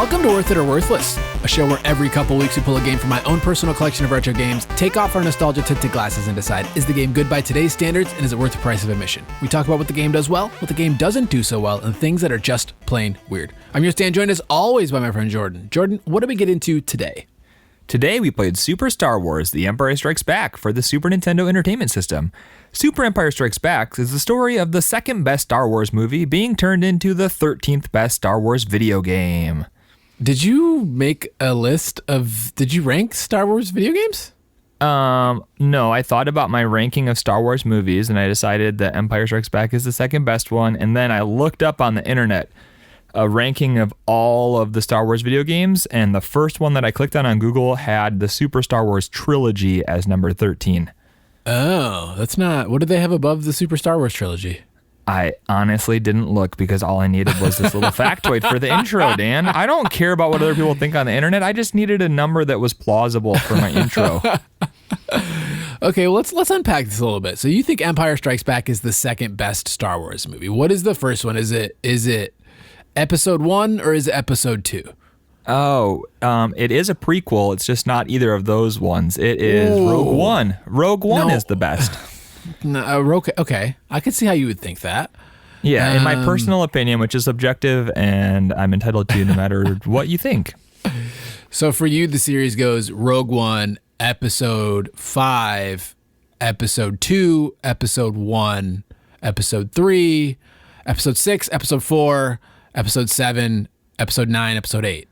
Welcome to Worth It or Worthless, a show where every couple weeks we pull a game from my own personal collection of retro games, take off our nostalgia-tinted glasses, and decide, is the game good by today's standards, and is it worth the price of admission? We talk about what the game does well, what the game doesn't do so well, and things that are just plain weird. I'm your Stan, joined as always by my friend Jordan. Jordan, what do we get into today? Today we played Super Star Wars: The Empire Strikes Back for the Super Nintendo Entertainment System. Super Empire Strikes Back is the story of the second best Star Wars movie being turned into the 13th best Star Wars video game. Did you make a list of, did you rank Star Wars video games? No, I thought about my ranking of Star Wars movies and I decided that Empire Strikes Back is the second best one. And then I looked up on the internet a ranking of all of the Star Wars video games. And the first one that I clicked on Google had the Super Star Wars trilogy as number 13. Oh, that's not, what did they have above the Super Star Wars trilogy? I honestly didn't look because all I needed was this little factoid for the intro, Dan. I don't care about what other people think on the internet. I just needed a number that was plausible for my intro. Okay, well, let's unpack this a little bit. So you think Empire Strikes Back is the second best Star Wars movie. What is the first one? Is it Episode 1 or is it Episode 2? Oh, it is a prequel. It's just not either of those ones. It is Rogue One. Rogue One is the best. No, okay. I can see how you would think that. Yeah, in my personal opinion, which is subjective, and I'm entitled to no matter what you think. So for you, the series goes Rogue One, Episode 5, Episode 2, Episode 1, Episode 3, Episode 6, Episode 4, Episode 7, Episode 9, Episode 8.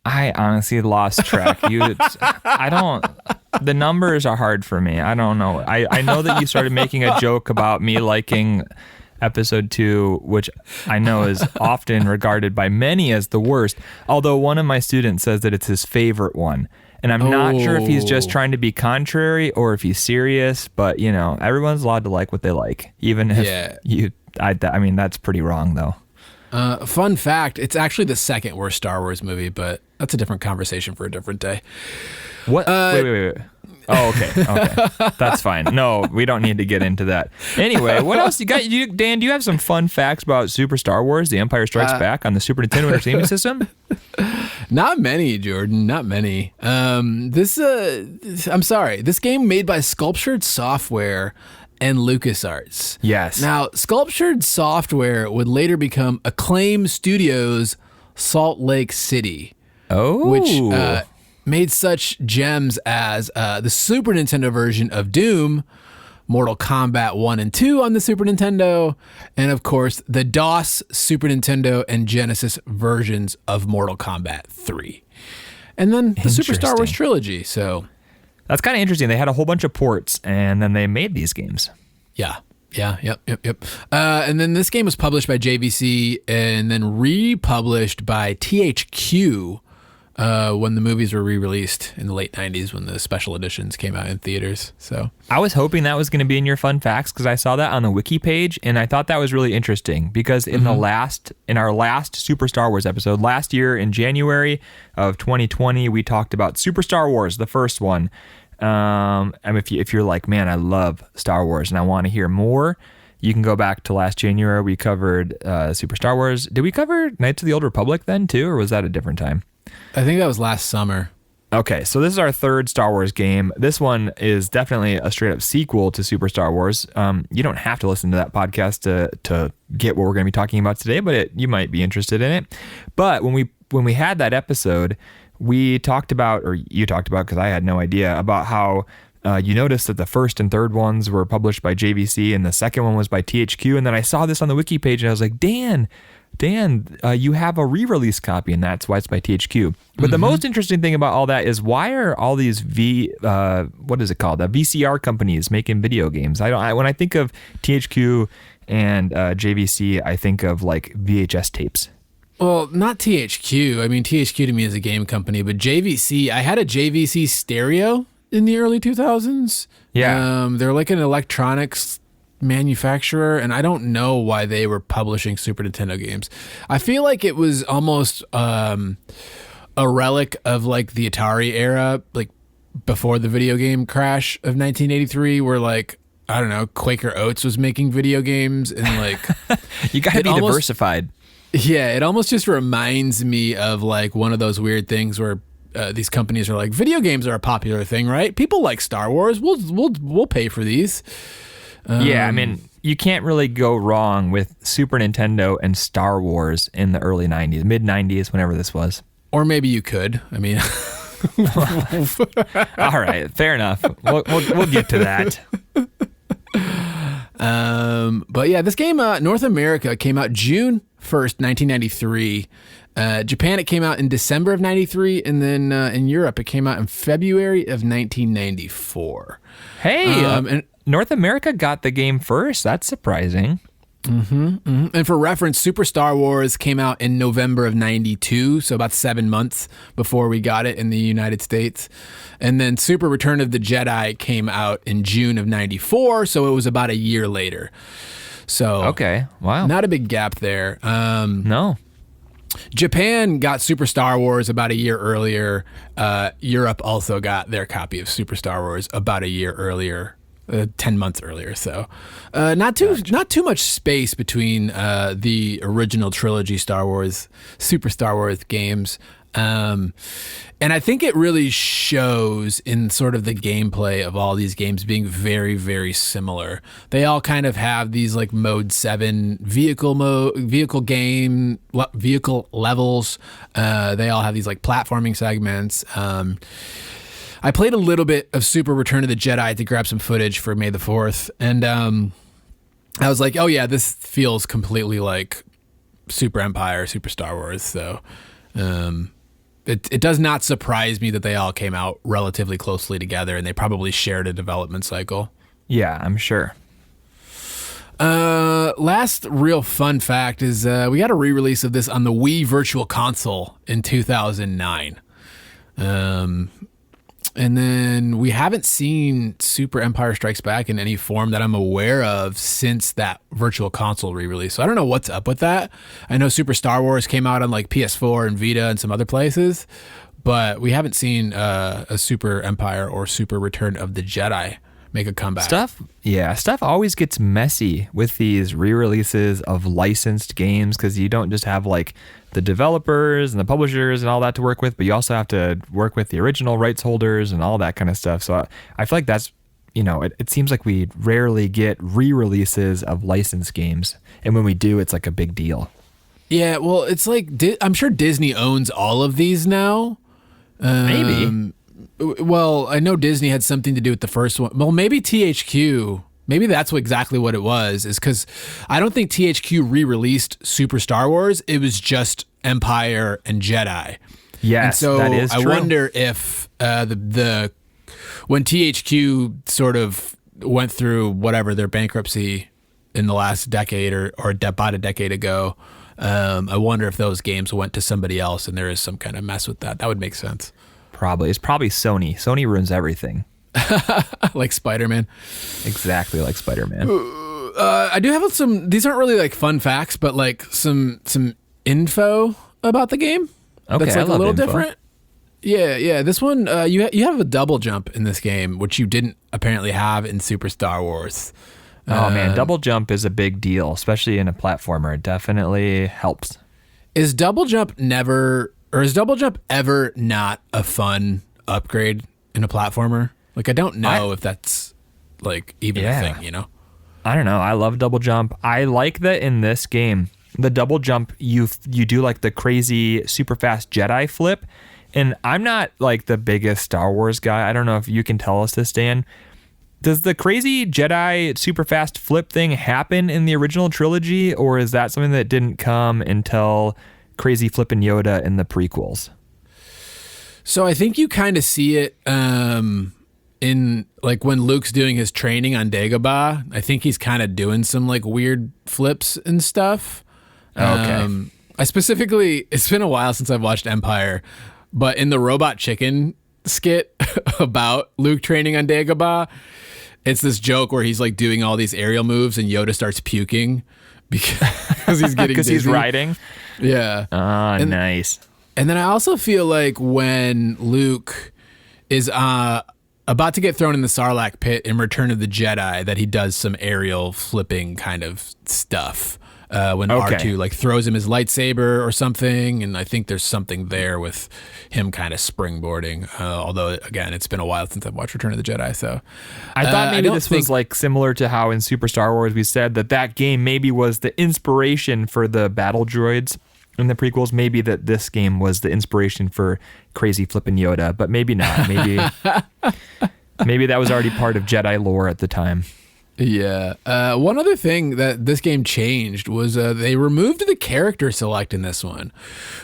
I honestly lost track. The numbers are hard for me. I don't know. I know that you started making a joke about me liking Episode 2, which I know is often regarded by many as the worst, although one of my students says that it's his favorite one. And I'm not sure if he's just trying to be contrary or if he's serious, but, you know, everyone's allowed to like what they like, even if I mean, that's pretty wrong, though. Fun fact, it's actually the second worst Star Wars movie, but that's a different conversation for a different day. What? Wait. Oh, okay. That's fine. No, we don't need to get into that. Anyway, what else you got? Dan, do you have some fun facts about Super Star Wars: The Empire Strikes Back on the Super Nintendo Entertainment System? Not many, Jordan. Not many. I'm sorry. This game made by Sculptured Software and LucasArts. Yes. Now, Sculptured Software would later become Acclaim Studios Salt Lake City. Oh. Which made such gems as the Super Nintendo version of Doom, Mortal Kombat 1 and 2 on the Super Nintendo, and of course, the DOS, Super Nintendo, and Genesis versions of Mortal Kombat 3. And then the Super Star Wars trilogy, so... That's kind of interesting. They had a whole bunch of ports, and then they made these games. Yep. And then this game was published by JVC and then republished by THQ when the movies were re-released in the late 90s when the special editions came out in theaters. So I was hoping that was going to be in your fun facts because I saw that on the wiki page, and I thought that was really interesting because in our last Super Star Wars episode last year in January of 2020, we talked about Super Star Wars, the first one. And if you're like, man, I love Star Wars and I want to hear more, you can go back to last January. We covered Super Star Wars. Did we cover Knights of the Old Republic then too, or was that a different time? I think that was last summer. Okay, so this is our third Star Wars game. This one is definitely a straight up sequel to Super Star Wars. You don't have to listen to that podcast to get what we're going to be talking about today, but you might be interested in it. But when we had that episode, we talked about, or you talked about, because I had no idea, about how you noticed that the first and third ones were published by JVC and the second one was by THQ. And then I saw this on the wiki page and I was like, Dan, you have a re-release copy, and that's why it's by THQ. But the most interesting thing about all that is why are all these VCR companies making video games? When I think of THQ and JVC, I think of like VHS tapes. Well, not THQ. I mean, THQ to me is a game company, but JVC, I had a JVC stereo in the early 2000s. Yeah. They're like an electronics manufacturer, and I don't know why they were publishing Super Nintendo games. I feel like it was almost a relic of like the Atari era, like before the video game crash of 1983, where like, I don't know, Quaker Oats was making video games and like... You got to be diversified. Yeah, it almost just reminds me of like one of those weird things where these companies are like, video games are a popular thing, right? People like Star Wars. We'll pay for these. Yeah, I mean, you can't really go wrong with Super Nintendo and Star Wars in the early 90s, mid 90s, whenever this was. Or maybe you could. I mean, all right, fair enough. We'll get to that. But yeah, this game, North America, came out June 1st, 1993. Japan, it came out in December of 93. And then in Europe, it came out in February of 1994. Hey, and North America got the game first. That's surprising. And for reference, Super Star Wars came out in November of 92, so about 7 months before we got it in the United States. And then Super Return of the Jedi came out in June of 94, so it was about a year later. So okay, wow. Not a big gap there. No. Japan got Super Star Wars about a year earlier. Europe also got their copy of Super Star Wars about a year earlier. 10 months earlier, so not too much space between the original trilogy Super Star Wars games, and I think it really shows in sort of the gameplay of all these games being very, very similar. They all kind of have these like Mode 7 vehicle levels. They all have these like platforming segments. I played a little bit of Super Return of the Jedi to grab some footage for May the 4th, and I was like, oh yeah, this feels completely like Super Empire, Super Star Wars, so it does not surprise me that they all came out relatively closely together, and they probably shared a development cycle. Yeah, I'm sure. Last real fun fact is we got a re-release of this on the Wii Virtual Console in 2009. And then we haven't seen Super Empire Strikes Back in any form that I'm aware of since that Virtual Console re-release. So I don't know what's up with that. I know Super Star Wars came out on like PS4 and Vita and some other places, but we haven't seen a Super Empire or Super Return of the Jedi make a comeback. Stuff always gets messy with these re-releases of licensed games because you don't just have like the developers and the publishers and all that to work with, but you also have to work with the original rights holders and all that kind of stuff. So I feel like that's, it seems like we rarely get re-releases of licensed games. And when we do, it's like a big deal. Yeah, well, it's like, I'm sure Disney owns all of these now. Maybe. Well, I know Disney had something to do with the first one. Well, maybe THQ. Maybe that's exactly what it was, is because I don't think THQ re-released Super Star Wars. It was just Empire and Jedi. Yes, and so that is true. I wonder if when THQ sort of went through whatever their bankruptcy in the last decade or about a decade ago, I wonder if those games went to somebody else and there is some kind of mess with that. That would make sense. Probably. It's probably Sony. Sony ruins everything. Like Spider-Man. Exactly like Spider-Man. I do have some, these aren't really like fun facts, but like some info about the game. Okay, that's like I love a little info. different. Yeah. This one, you have a double jump in this game, which you didn't apparently have in Super Star Wars. Oh man, double jump is a big deal, especially in a platformer. It definitely helps. Is double jump ever not a fun upgrade in a platformer? Like, I don't know if that's like even a thing, I don't know. I love double jump. I like that in this game, the double jump, you do like the crazy super fast Jedi flip. And I'm not like the biggest Star Wars guy. I don't know if you can tell us this, Dan. Does the crazy Jedi super fast flip thing happen in the original trilogy, or is that something that didn't come until crazy flipping Yoda in the prequels? So I think you kind of see it in like when Luke's doing his training on Dagobah. I think he's kind of doing some like weird flips and stuff. Okay. I specifically, it's been a while since I've watched Empire, but in the Robot Chicken skit about Luke training on Dagobah, it's this joke where he's like doing all these aerial moves and Yoda starts puking because he's getting because he's riding. Yeah. Nice. And then I also feel like when Luke is about to get thrown in the Sarlacc pit in Return of the Jedi, that he does some aerial flipping kind of stuff. when Okay. R2 like throws him his lightsaber or something, and I think there's something there with him kind of springboarding. Although again, it's been a while since I've watched Return of the Jedi, so I thought maybe don't this was like similar to how in Super Star Wars we said that game maybe was the inspiration for the battle droids in the prequels. Maybe that this game was the inspiration for crazy flippin' Yoda, but maybe not. Maybe that was already part of Jedi lore at the time. Yeah. One other thing that this game changed was they removed the character select in this one,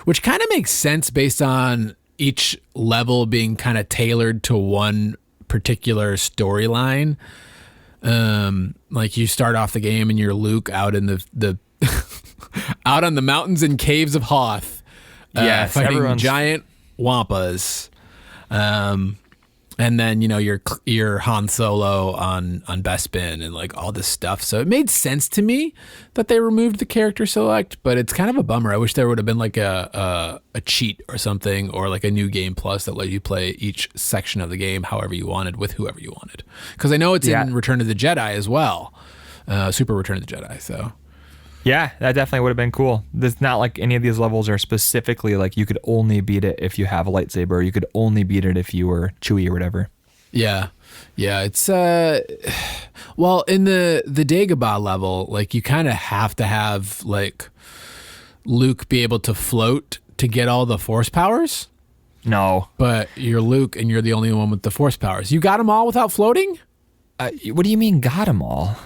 which kind of makes sense based on each level being kind of tailored to one particular storyline. Like you start off the game and you're Luke out in the out on the mountains and caves of Hoth, fighting giant wampas. And then, you're Han Solo on Bespin and like all this stuff. So it made sense to me that they removed the character select, but it's kind of a bummer. I wish there would have been like a cheat or something, or like a new game plus that let you play each section of the game however you wanted with whoever you wanted. Because I know it's in Return of the Jedi as well, Super Return of the Jedi. So. Yeah, that definitely would have been cool. It's not like any of these levels are specifically like you could only beat it if you have a lightsaber, or you could only beat it if you were Chewie or whatever. Yeah. It's well, in the Dagobah level, like you kind of have to have like Luke be able to float to get all the Force powers. No, but you're Luke and you're the only one with the Force powers. You got them all without floating? What do you mean got them all?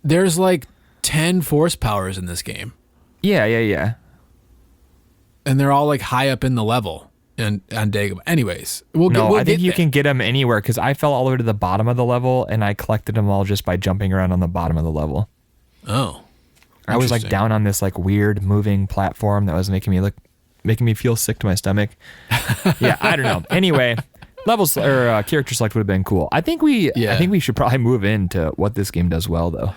There's like 10 Force powers in this game. Yeah. And they're all like high up in the level and on Dagobah. Anyways, I think you can get them anywhere, because I fell all the way to the bottom of the level and I collected them all just by jumping around on the bottom of the level. Oh. I was like down on this like weird moving platform that was making me feel sick to my stomach. Yeah, I don't know. Anyway, levels or character select would have been cool. I think we should probably move into what this game does well though.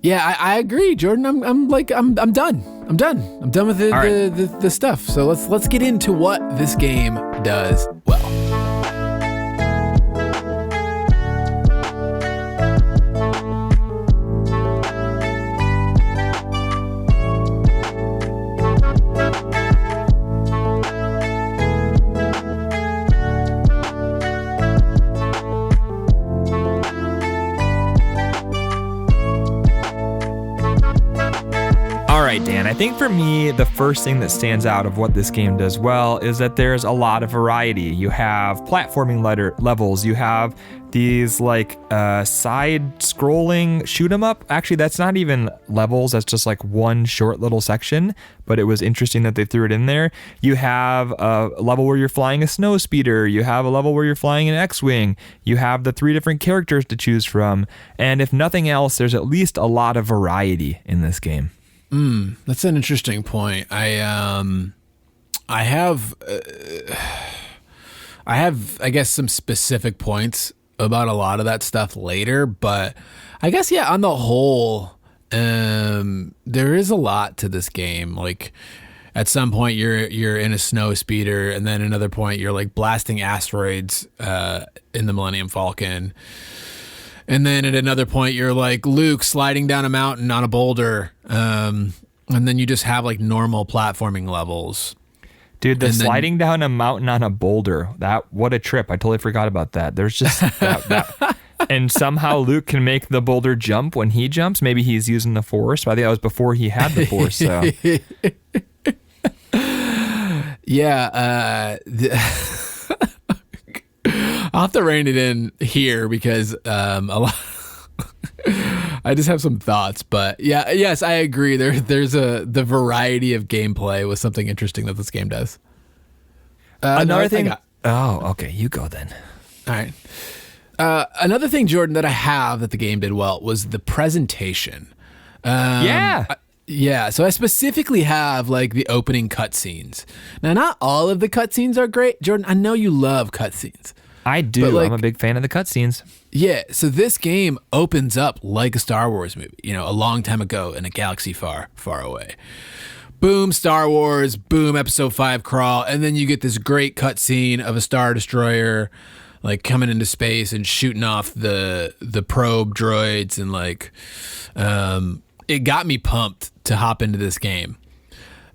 Yeah, I agree, Jordan. I'm done. I'm done with the stuff. So let's get into what this game does well. All right, Dan, I think for me, the first thing that stands out of what this game does well is that there's a lot of variety. You have platforming levels. You have these like side-scrolling shoot 'em up. Actually, that's not even levels. That's just like one short little section, but it was interesting that they threw it in there. You have a level where you're flying a snow speeder. You have a level where you're flying an X-Wing. You have the 3 different characters to choose from. And if nothing else, there's at least a lot of variety in this game. That's an interesting point. I have I guess some specific points about a lot of that stuff later, but I guess on the whole, there is a lot to this game. Like at some point you're in a snow speeder, and then another point you're like blasting asteroids in the Millennium Falcon. And then at another point, you're like Luke sliding down a mountain on a boulder. And then you just have like normal platforming levels. Dude, sliding down a mountain on a boulder, what a trip. I totally forgot about that. There's just that. And somehow Luke can make the boulder jump when he jumps. Maybe he's using the Force. But I think that was before he had the Force. So. Yeah. I'll have to rein it in here because I just have some thoughts, but yes, I agree. There's the variety of gameplay was something interesting that this game does. Another thing. Okay, you go then. All right. Another thing, Jordan, that I have that the game did well was the presentation. Yeah, so I specifically have like the opening cutscenes. Now, not all of the cutscenes are great, Jordan. I know you love cutscenes. I do. I'm a big fan of the cutscenes. Yeah, so this game opens up like a Star Wars movie, a long time ago in a galaxy far, far away. Boom, Star Wars, boom, Episode 5 crawl, and then you get this great cutscene of a Star Destroyer like coming into space and shooting off the probe droids, and like it got me pumped hop into this game.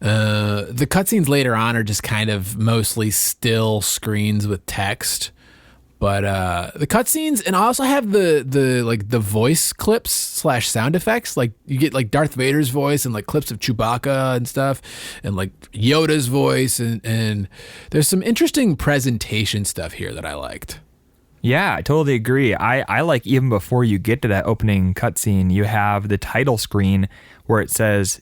The cutscenes later on are just kind of mostly still screens with text. But the cutscenes, and I also have the voice clips / sound effects. Like you get like Darth Vader's voice and like clips of Chewbacca and stuff, and like Yoda's voice, and there's some interesting presentation stuff here that I liked. Yeah, I totally agree. I like, even before you get to that opening cutscene, you have the title screen where it says,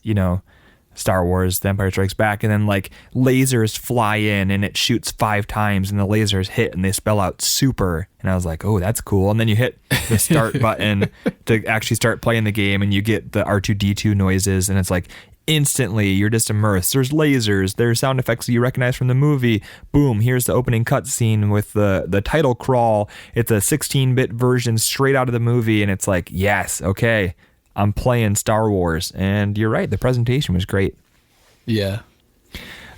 Star Wars, The Empire Strikes Back, and then like lasers fly in and it shoots 5 times and the lasers hit and they spell out super. And I was like, oh, that's cool. And then you hit the start button to actually start playing the game and you get the R2-D2 noises and it's like instantly you're just immersed. There's lasers, there's sound effects that you recognize from the movie. Boom, here's the opening cutscene with the title crawl. It's a 16-bit version straight out of the movie and it's like, yes, okay, I'm playing Star Wars. And you're right, the presentation was great. Yeah.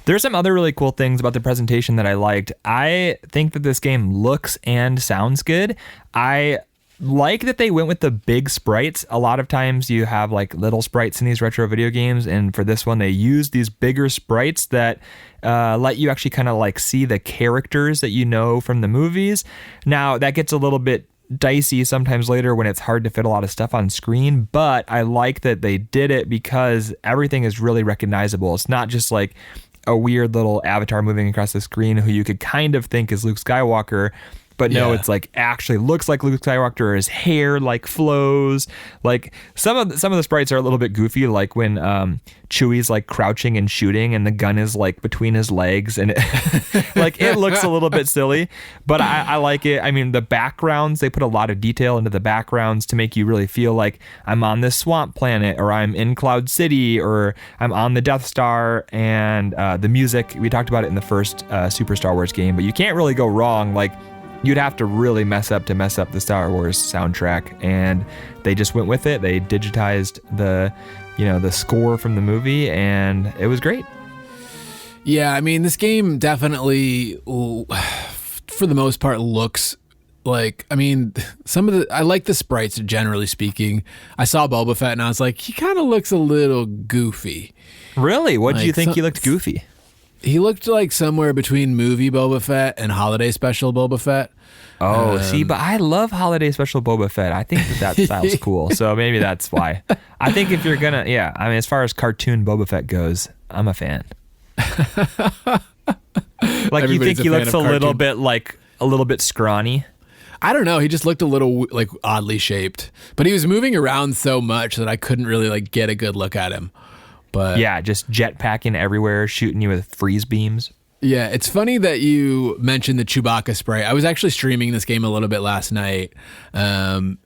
There's some other really cool things about the presentation that I liked. I think that this game looks and sounds good. I like that they went with the big sprites. A lot of times you have like little sprites in these retro video games, and for this one they used these bigger sprites that let you actually kind of like see the characters that you know from the movies. Now that gets a little bit dicey sometimes later when it's hard to fit a lot of stuff on screen, but I like that they did it because everything is really recognizable. It's not just like a weird little avatar moving across the screen who you could kind of think is Luke Skywalker, but no, it's like actually looks like Luke Skywalker. His hair like flows. Like some of the sprites are a little bit goofy, like when Chewie's like crouching and shooting, and the gun is like between his legs, and it looks a little bit silly. But I like it. I mean, the backgrounds, they put a lot of detail into the backgrounds to make you really feel like I'm on this swamp planet, or I'm in Cloud City, or I'm on the Death Star. And the music, we talked about it in the first Super Star Wars game, but you can't really go wrong. Like, you'd have to really mess up the Star Wars soundtrack, and they just went with it. They digitized the score from the movie, and it was great. Yeah, I mean, this game definitely, for the most part, looks like, I mean, I like the sprites, generally speaking. I saw Boba Fett, and I was like, he kind of looks a little goofy. Really? What did you think he looked goofy? He looked like somewhere between movie Boba Fett and holiday special Boba Fett. Oh, see, but I love holiday special Boba Fett. I think that style's cool. So maybe that's why. I think if you're going to, I mean, as far as cartoon Boba Fett goes, I'm a fan. Like, you think he looks a little bit scrawny? I don't know. He just looked a little like oddly shaped, but he was moving around so much that I couldn't really like get a good look at him. But yeah, just jetpacking everywhere, shooting you with freeze beams. Yeah, it's funny that you mentioned the Chewbacca sprite. I was actually streaming this game a little bit last night, and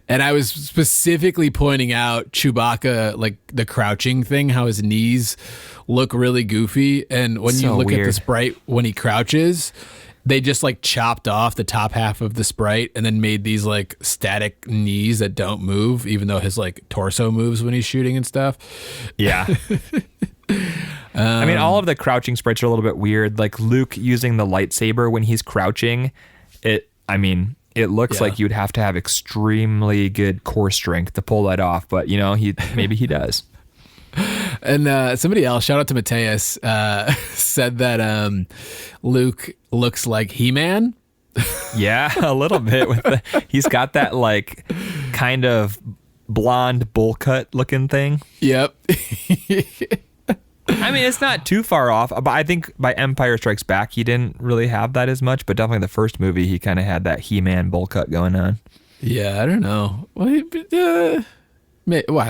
I was specifically pointing out Chewbacca, like the crouching thing, how his knees look really goofy. And when you look at the sprite when he crouches, they just like chopped off the top half of the sprite and then made these like static knees that don't move, even though his like torso moves when he's shooting and stuff. Yeah. I mean, all of the crouching sprites are a little bit weird. Like Luke using the lightsaber when he's crouching, it looks like you'd have to have extremely good core strength to pull that off. But maybe he does. And somebody else, shout out to Mateus, said that Luke looks like He-Man. Yeah, a little bit. He's got that like kind of blonde bowl cut looking thing. Yep. I mean, it's not too far off, but I think by Empire Strikes Back, he didn't really have that as much, but definitely the first movie, he kind of had that He-Man bowl cut going on. Yeah, I don't know. Well, I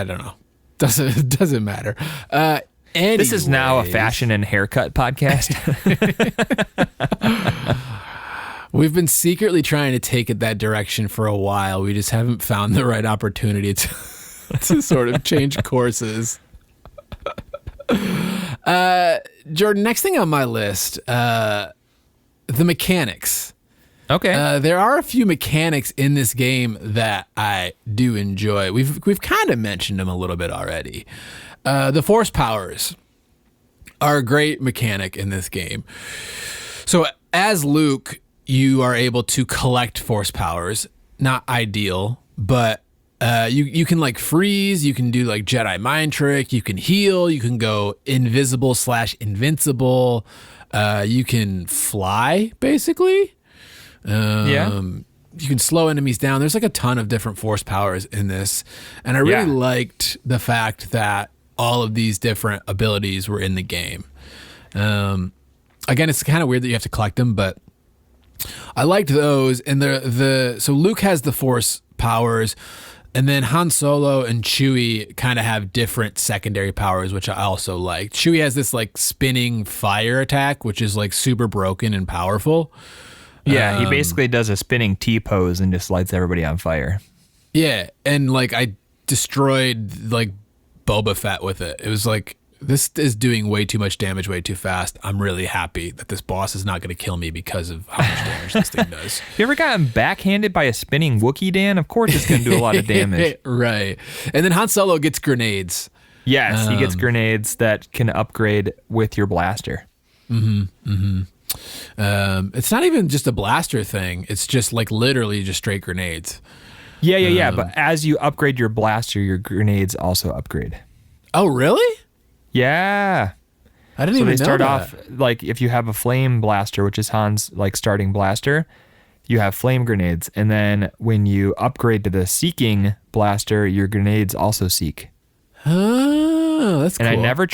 don't know. Doesn't matter. Anyway. This is now a fashion and haircut podcast. We've been secretly trying to take it that direction for a while. We just haven't found the right opportunity to sort of change courses. Jordan, next thing on my list, the mechanics. Okay. There are a few mechanics in this game that I do enjoy. We've kind of mentioned them a little bit already. The force powers are a great mechanic in this game. So as Luke, you are able to collect force powers. Not ideal, but You can like freeze, you can do like Jedi mind trick, you can heal, you can go invisible/invincible, you can fly basically. You can slow enemies down. There's like a ton of different force powers in this, and I really liked the fact that all of these different abilities were in the game. Again, it's kind of weird that you have to collect them, but I liked those. And so Luke has the force powers. And then Han Solo and Chewie kind of have different secondary powers, which I also liked. Chewie has this like spinning fire attack, which is like super broken and powerful. Yeah, he basically does a spinning T-pose and just lights everybody on fire. Yeah, and like I destroyed like Boba Fett with it. It was like, this is doing way too much damage way too fast. I'm really happy that this boss is not going to kill me because of how much damage this thing does. You ever gotten backhanded by a spinning Wookiee, Dan? Of course it's going to do a lot of damage. Right. And then Han Solo gets grenades. Yes, he gets grenades that can upgrade with your blaster. It's not even just a blaster thing. It's just like literally just straight grenades. Yeah. But as you upgrade your blaster, your grenades also upgrade. Oh, really? Yeah. I didn't even know that. So they start off, like, if you have a flame blaster, which is Han's, like, starting blaster, you have flame grenades. And then when you upgrade to the seeking blaster, your grenades also seek. Oh, that's cool. And I never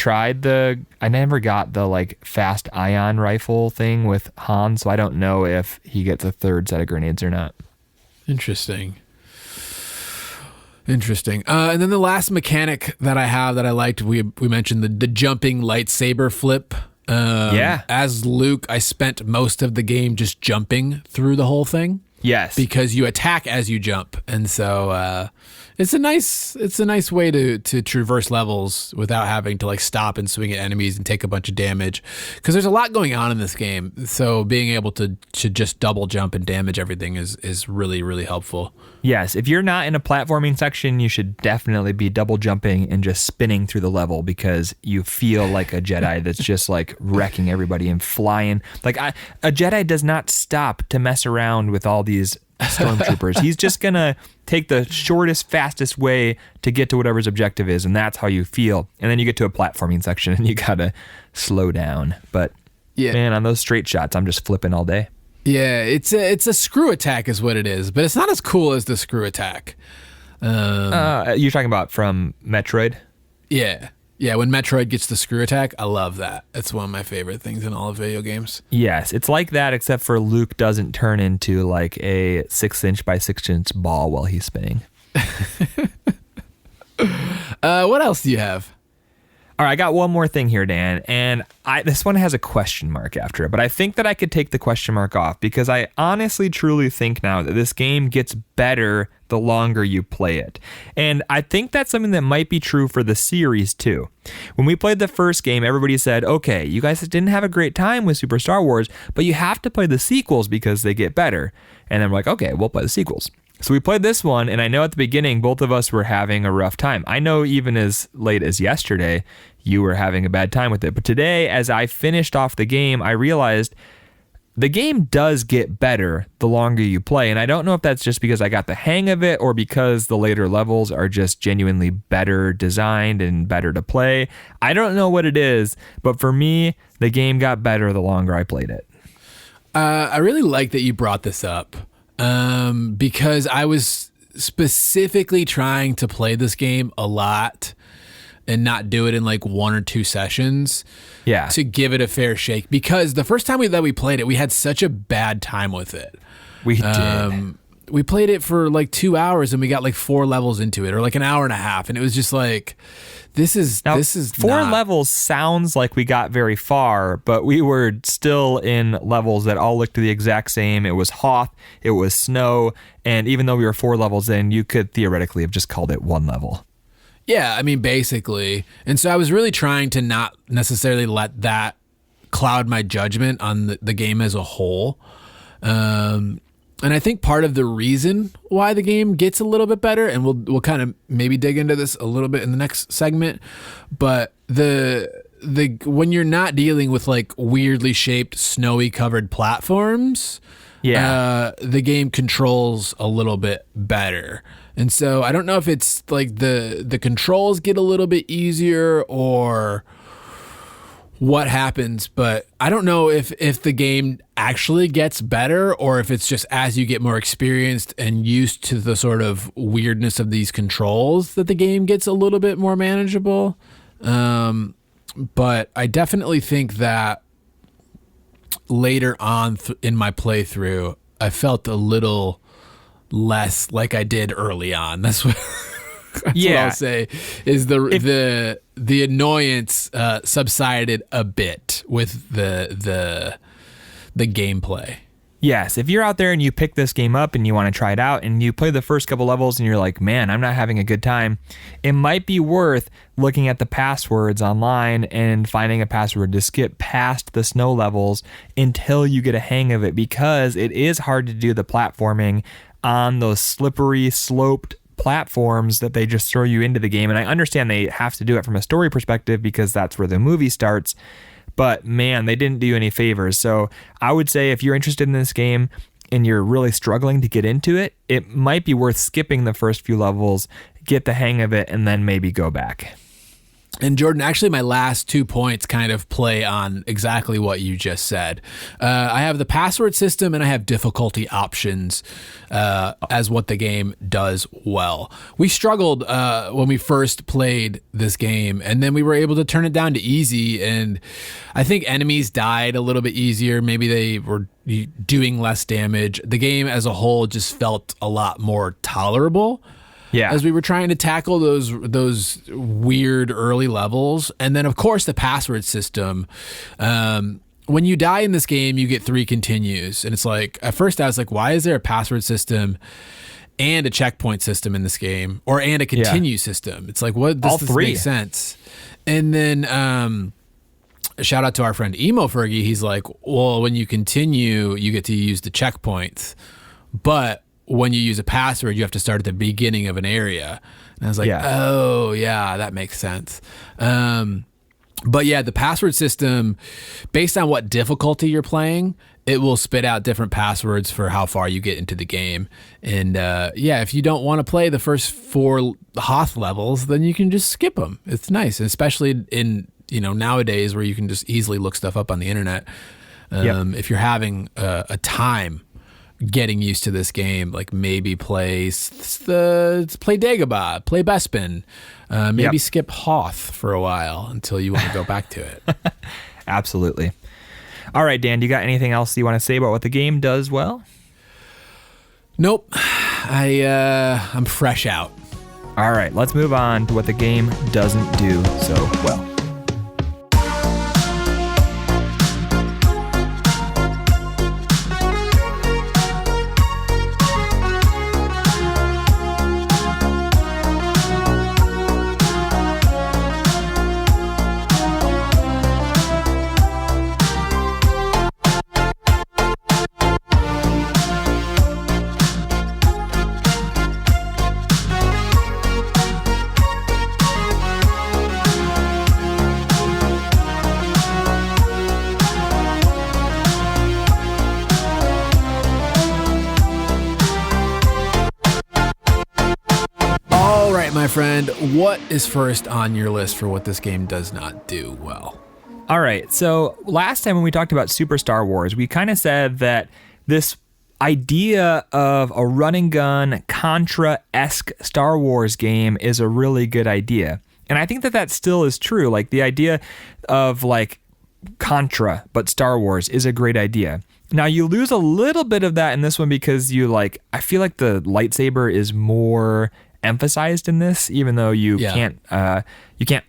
got the, like, fast ion rifle thing with Han, so I don't know if he gets a third set of grenades or not. Interesting. And then the last mechanic that I have that I liked, we mentioned the jumping lightsaber flip. As Luke, I spent most of the game just jumping through the whole thing. Yes. Because you attack as you jump. And so it's a nice way to traverse levels without having to like stop and swing at enemies and take a bunch of damage. Because there's a lot going on in this game. So being able to just double jump and damage everything is really, really helpful. Yes, if you're not in a platforming section, you should definitely be double jumping and just spinning through the level because you feel like a Jedi that's just like wrecking everybody and flying. Like a Jedi does not stop to mess around with all these stormtroopers. He's just gonna take the shortest, fastest way to get to whatever his objective is, and that's how you feel. And then you get to a platforming section and you gotta slow down. But man, on those straight shots, I'm just flipping all day. Yeah, it's a screw attack is what it is, but it's not as cool as the screw attack. You're talking about from Metroid? Yeah, when Metroid gets the screw attack, I love that. It's one of my favorite things in all of video games. Yes, it's like that, except for Luke doesn't turn into like a 6-inch by 6-inch ball while he's spinning. What else do you have? All right, I got one more thing here, Dan, and this one has a question mark after it, but I think that I could take the question mark off because I honestly, truly think now that this game gets better the longer you play it. And I think that's something that might be true for the series too. When we played the first game, everybody said, okay, you guys didn't have a great time with Super Star Wars, but you have to play the sequels because they get better. And then we're like, okay, we'll play the sequels. So we played this one, and I know at the beginning, both of us were having a rough time. I know even as late as yesterday, you were having a bad time with it. But today, as I finished off the game, I realized the game does get better the longer you play. And I don't know if that's just because I got the hang of it or because the later levels are just genuinely better designed and better to play. I don't know what it is, but for me, the game got better the longer I played it. I really like that you brought this up. Because I was specifically trying to play this game a lot and not do it in like 1 or 2 sessions to give it a fair shake. Because the first time that we played it, we had such a bad time with it. We did. We played it for like 2 hours and we got like 4 levels into it, or like an hour and a half. And it was just like, this is 4 levels sounds like we got very far, but we were still in levels that all looked the exact same. It was Hoth, it was snow, and even though we were 4 levels in, you could theoretically have just called it 1 level. Yeah, I mean, basically. And so I was really trying to not necessarily let that cloud my judgment on the game as a whole. And I think part of the reason why the game gets a little bit better, and we'll kind of maybe dig into this a little bit in the next segment, but the when you're not dealing with like weirdly shaped, snowy covered platforms, the game controls a little bit better. And so I don't know if it's like the controls get a little bit easier or what happens, but I don't know if the game actually gets better or if it's just as you get more experienced and used to the sort of weirdness of these controls that the game gets a little bit more manageable. But I definitely think that later on in my playthrough, I felt a little less like I did early on. That's what what I'll say is the annoyance subsided a bit with the gameplay. Yes, if you're out there and you pick this game up and you want to try it out and you play the first couple levels and you're like, man, I'm not having a good time, it might be worth looking at the passwords online and finding a password to skip past the snow levels until you get a hang of it, because it is hard to do the platforming on those slippery, sloped platforms that they just throw you into the game. And I understand they have to do it from a story perspective because that's where the movie starts. But man, they didn't do you any favors. So I would say if you're interested in this game and you're really struggling to get into it, it might be worth skipping the first few levels, get the hang of it, and then maybe go back. And Jordan, actually my last 2 points kind of play on exactly what you just said. I have the password system and I have difficulty options as what the game does well. We struggled when we first played this game, and then we were able to turn it down to easy, and I think enemies died a little bit easier. Maybe they were doing less damage. The game as a whole just felt a lot more tolerable. Yeah. As we were trying to tackle those weird early levels. And then, of course, the password system. When you die in this game, you get 3 continues. And it's like, at first I was like, why is there a password system and a checkpoint system in this game? And a continue system? It's like, what? This doesn't make sense. And then shout out to our friend Emo Fergie. He's like, well, when you continue, you get to use the checkpoints. But when you use a password, you have to start at the beginning of an area. And I was like, oh, yeah, that makes sense. But yeah, the password system, based on what difficulty you're playing, it will spit out different passwords for how far you get into the game. And if you don't want to play the first 4 Hoth levels, then you can just skip them. It's nice, and especially in nowadays where you can just easily look stuff up on the internet. If you're having a time getting used to this game, like maybe play Dagobah, play Bespin, maybe skip Hoth for a while until you want to go back to it. Absolutely. All right, Dan, do you got anything else you want to say about what the game does well? Nope. I'm fresh out. All right, let's move on to what the game doesn't do so well. My friend, what is first on your list for what this game does not do well? All right, so last time when we talked about Super Star Wars, we kind of said that this idea of a run and gun Contra-esque Star Wars game is a really good idea. And I think that still is true. Like the idea of like Contra, but Star Wars is a great idea. Now you lose a little bit of that in this one because I feel like the lightsaber is more emphasized in this, even though you can't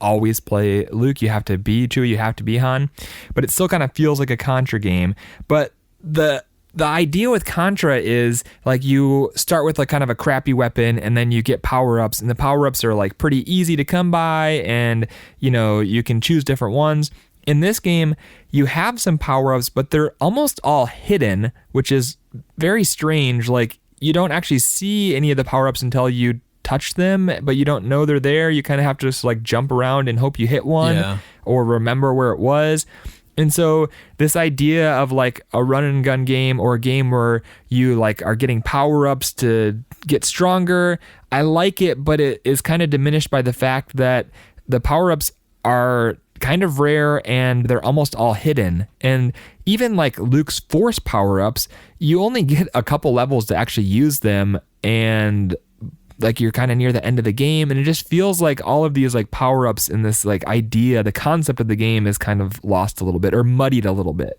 always play Luke. You have to be Chewie, you have to be Han, but it still kind of feels like a Contra game. But the idea with Contra is like you start with like kind of a crappy weapon and then you get power-ups, and the power-ups are like pretty easy to come by, and you can choose different ones. In this game, you have some power-ups, but they're almost all hidden, which is very strange. Like you don't actually see any of the power-ups until you touch them, but you don't know they're there. You kind of have to just like jump around and hope you hit one or remember where it was. And so this idea of like a run and gun game or a game where you like are getting power-ups to get stronger, I like it, but it is kind of diminished by the fact that the power-ups are kind of rare and they're almost all hidden. And even like Luke's Force power-ups, you only get a couple levels to actually use them, and like you're kind of near the end of the game, and it just feels like all of these like power-ups in this like idea, the concept of the game is kind of lost a little bit or muddied a little bit.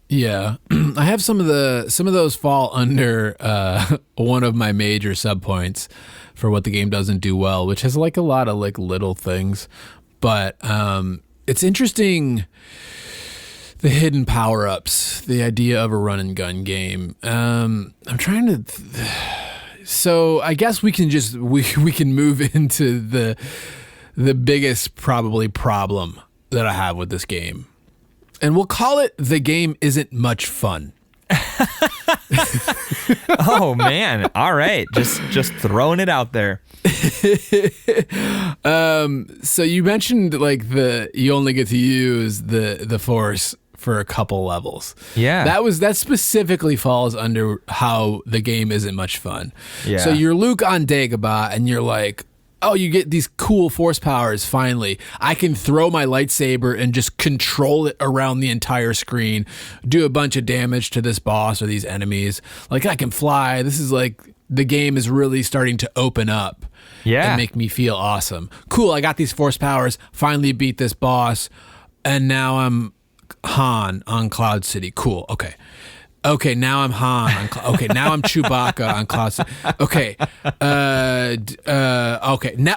Yeah. I have some of those fall under one of my major subpoints for what the game doesn't do well, which has like a lot of like little things. But it's interesting, the hidden power-ups, the idea of a run and gun game. I'm trying to so I guess we can just we can move into the biggest probably problem that I have with this game. And we'll call it the game isn't much fun. Oh man. All right. Just throwing it out there. So you mentioned like you only get to use the Force for a couple levels. Yeah. That specifically falls under how the game isn't much fun. Yeah. So you're Luke on Dagobah and you're like, oh, you get these cool Force powers finally. I can throw my lightsaber and just control it around the entire screen, do a bunch of damage to this boss or these enemies. Like I can fly. This is like the game is really starting to open up. Yeah. And make me feel awesome. Cool, I got these Force powers, finally beat this boss, and now I'm Han on Cloud City. Cool, okay. Okay, now I'm Han. Okay, now I'm Chewbacca on Cloud City. Okay,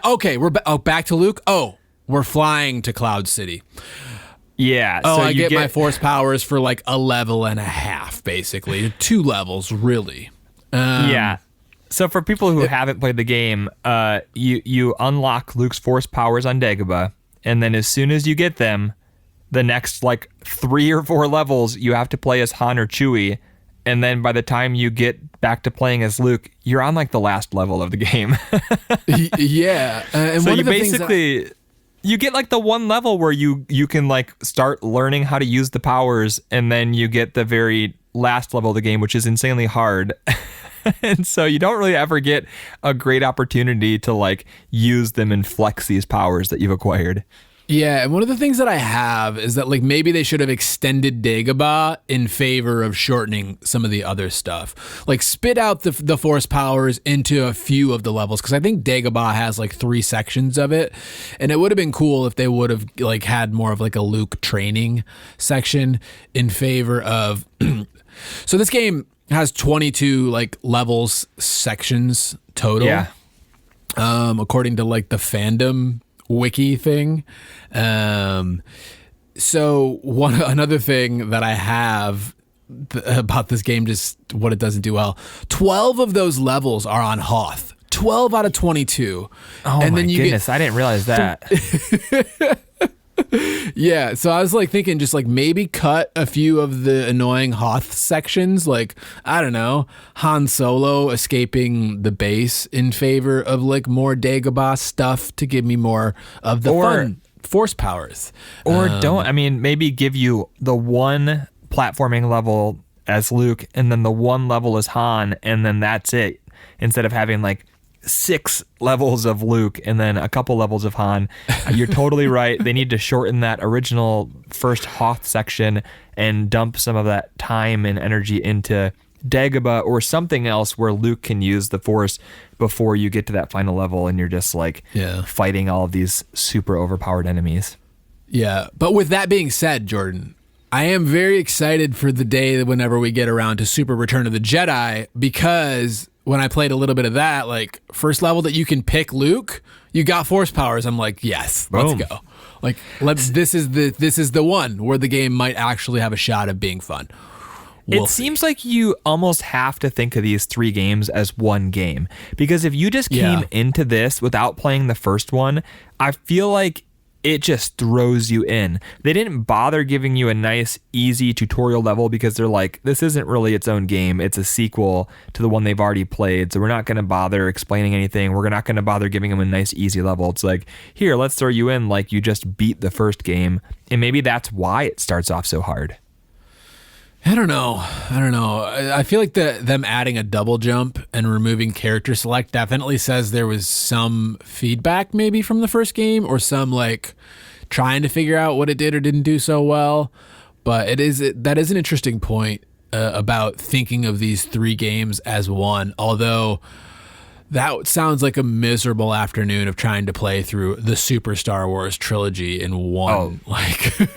okay, we're back to Luke. Oh, we're flying to Cloud City. Yeah. Oh, so I you get my Force powers for like a level and a half, basically. 2 levels, really. Yeah. So for people who haven't played the game, you unlock Luke's Force powers on Dagobah, and then as soon as you get them, the next like 3 or 4 levels you have to play as Han or Chewie, and then by the time you get back to playing as Luke, you're on like the last level of the game. Yeah. And so one you of the basically you get like the one level where you can like start learning how to use the powers, and then you get the very last level of the game, which is insanely hard. And so you don't really ever get a great opportunity to like use them and flex these powers that you've acquired. Yeah, and one of the things that I have is that like maybe they should have extended Dagobah in favor of shortening some of the other stuff. Like spit out the Force powers into a few of the levels, because I think Dagobah has like 3 sections of it, and it would have been cool if they would have like had more of like a Luke training section in favor of. So this game has 22 like levels sections total. Yeah. According to like the fandom wiki thing. So another thing that I have about this game, just what it doesn't do well, 12 of those levels are on Hoth. 12 out of 22. Oh and my goodness, I didn't realize that. Yeah, so I was like thinking just like maybe cut a few of the annoying Hoth sections, like, I don't know, Han Solo escaping the base in favor of like more Dagobah stuff to give me more of the fun Force powers. Or maybe give you the one platforming level as Luke and then the one level as Han, and then that's it, instead of having like 6 levels of Luke and then a couple levels of Han. You're totally right. They need to shorten that original first Hoth section and dump some of that time and energy into Dagobah or something else where Luke can use the Force before you get to that final level and you're just like fighting all of these super overpowered enemies. Yeah, but with that being said, Jordan, I am very excited for the day whenever we get around to Super Return of the Jedi, because when I played a little bit of that, like first level that you can pick Luke, you got Force powers. I'm like, yes, let's go. Like this is the one where the game might actually have a shot of being fun. It seems like you almost have to think of these 3 games as one game, because if you just came into this without playing the first one, I feel like it just throws you in. They didn't bother giving you a nice, easy tutorial level because they're like, this isn't really its own game. It's a sequel to the one they've already played. So we're not going to bother explaining anything. We're not going to bother giving them a nice, easy level. It's like, here, let's throw you in like you just beat the first game. And maybe that's why it starts off so hard. I don't know. I feel like them adding a double jump and removing character select definitely says there was some feedback maybe from the first game, or some like trying to figure out what it did or didn't do so well. But that is an interesting point about thinking of these 3 games as one. Although that sounds like a miserable afternoon of trying to play through the Super Star Wars trilogy in one.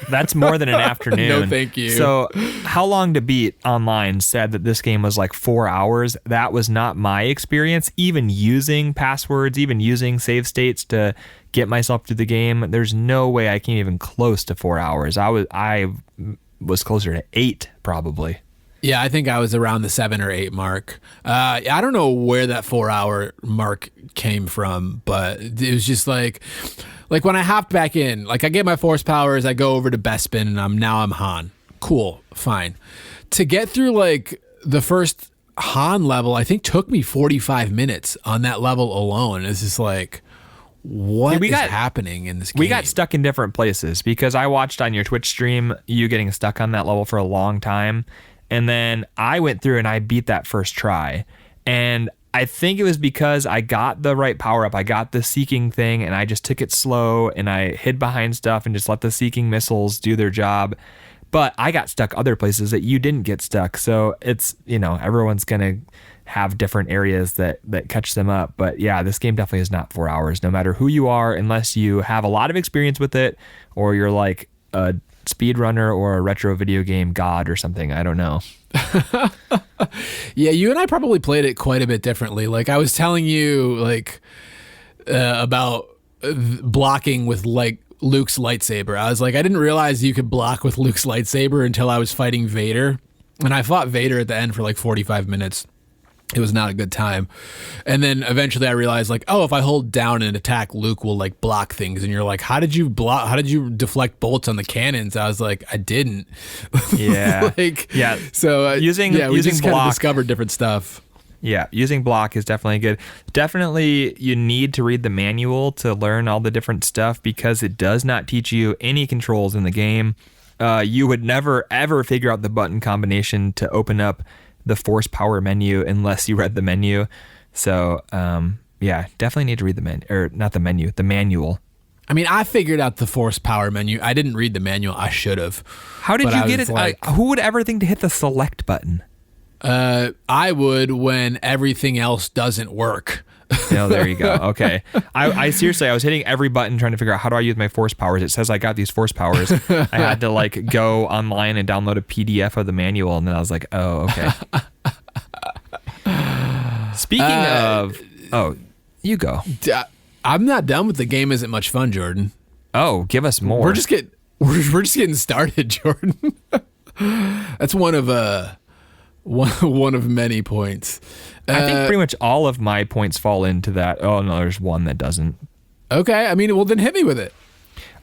That's more than an afternoon. No, thank you. So How Long to Beat online said that this game was like 4 hours. That was not my experience. Even using passwords, even using save states to get myself through the game, there's no way I came even close to 4 hours. I was closer to 8 probably. Yeah, I think I was around the 7 or 8 mark. I don't know where that 4-hour mark came from, but it was just like when I hopped back in, like I get my force powers, I go over to Bespin, and I'm Han. Cool, fine. To get through like the first Han level, I think took me 45 minutes on that level alone. It's just like, what is happening in this game? We got stuck in different places because I watched on your Twitch stream you getting stuck on that level for a long time. And then I went through and I beat that first try. And I think it was because I got the right power up. I got the seeking thing and I just took it slow and I hid behind stuff and just let the seeking missiles do their job. But I got stuck other places that you didn't get stuck. So it's, everyone's going to have different areas that catch them up. But yeah, this game definitely is not 4 hours, no matter who you are, unless you have a lot of experience with it or you're like a speedrunner or a retro video game god or something. I don't know. Yeah, you and I probably played it quite a bit differently. Like I was telling you about blocking with like Luke's lightsaber. I was like, I didn't realize you could block with Luke's lightsaber until I was fighting Vader. And I fought Vader at the end for like 45 minutes. It was not a good time. And then eventually I realized like, oh, if I hold down and attack, Luke will like block things. And you're like, how did you deflect bolts on the cannons? I was like, I didn't. Yeah. Yeah. So we just block, kind of discovered different stuff. Yeah. Using block is definitely good. Definitely you need to read the manual to learn all the different stuff because it does not teach you any controls in the game. You would never ever figure out the button combination to open up the force power menu unless you read the menu. So yeah, definitely need to read the menu, or not the menu, the manual. I mean, I figured out the force power menu. I didn't read the manual. I should have. How did you get it? Like, who would ever think to hit the select button? I would when everything else doesn't work. Oh, there you go. Okay. I seriously, I was hitting every button trying to figure out how do I use my force powers. It says I got these force powers. I had to like go online and download a PDF of the manual, and then I was like, oh, okay. Speaking of, you go. I'm not done with the game. Isn't much fun, Jordan. Oh, give us more. We're just getting started, Jordan. That's one of many points. I think pretty much all of my points fall into that. Oh no, there's one that doesn't. Okay, I mean, well then hit me with it.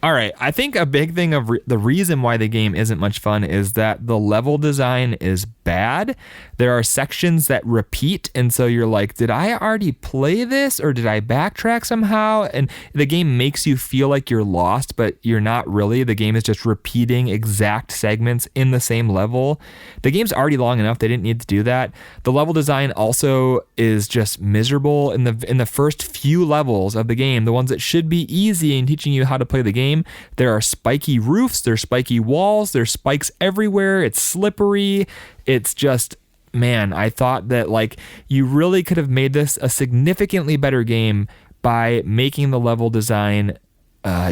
All right, I think a big thing of the reason why the game isn't much fun is that the level design is bad. There are sections that repeat, and so you're like, did I already play this or did I backtrack somehow? And the game makes you feel like you're lost, but you're not really. The game is just repeating exact segments in the same level. The game's already long enough, they didn't need to do that. The level design also is just miserable in the first few levels of the game, the ones that should be easy in teaching you how to play the game. There are spiky roofs, there's spiky walls, there's spikes everywhere, it's slippery. It's just, man, I thought that like you really could have made this a significantly better game by making the level design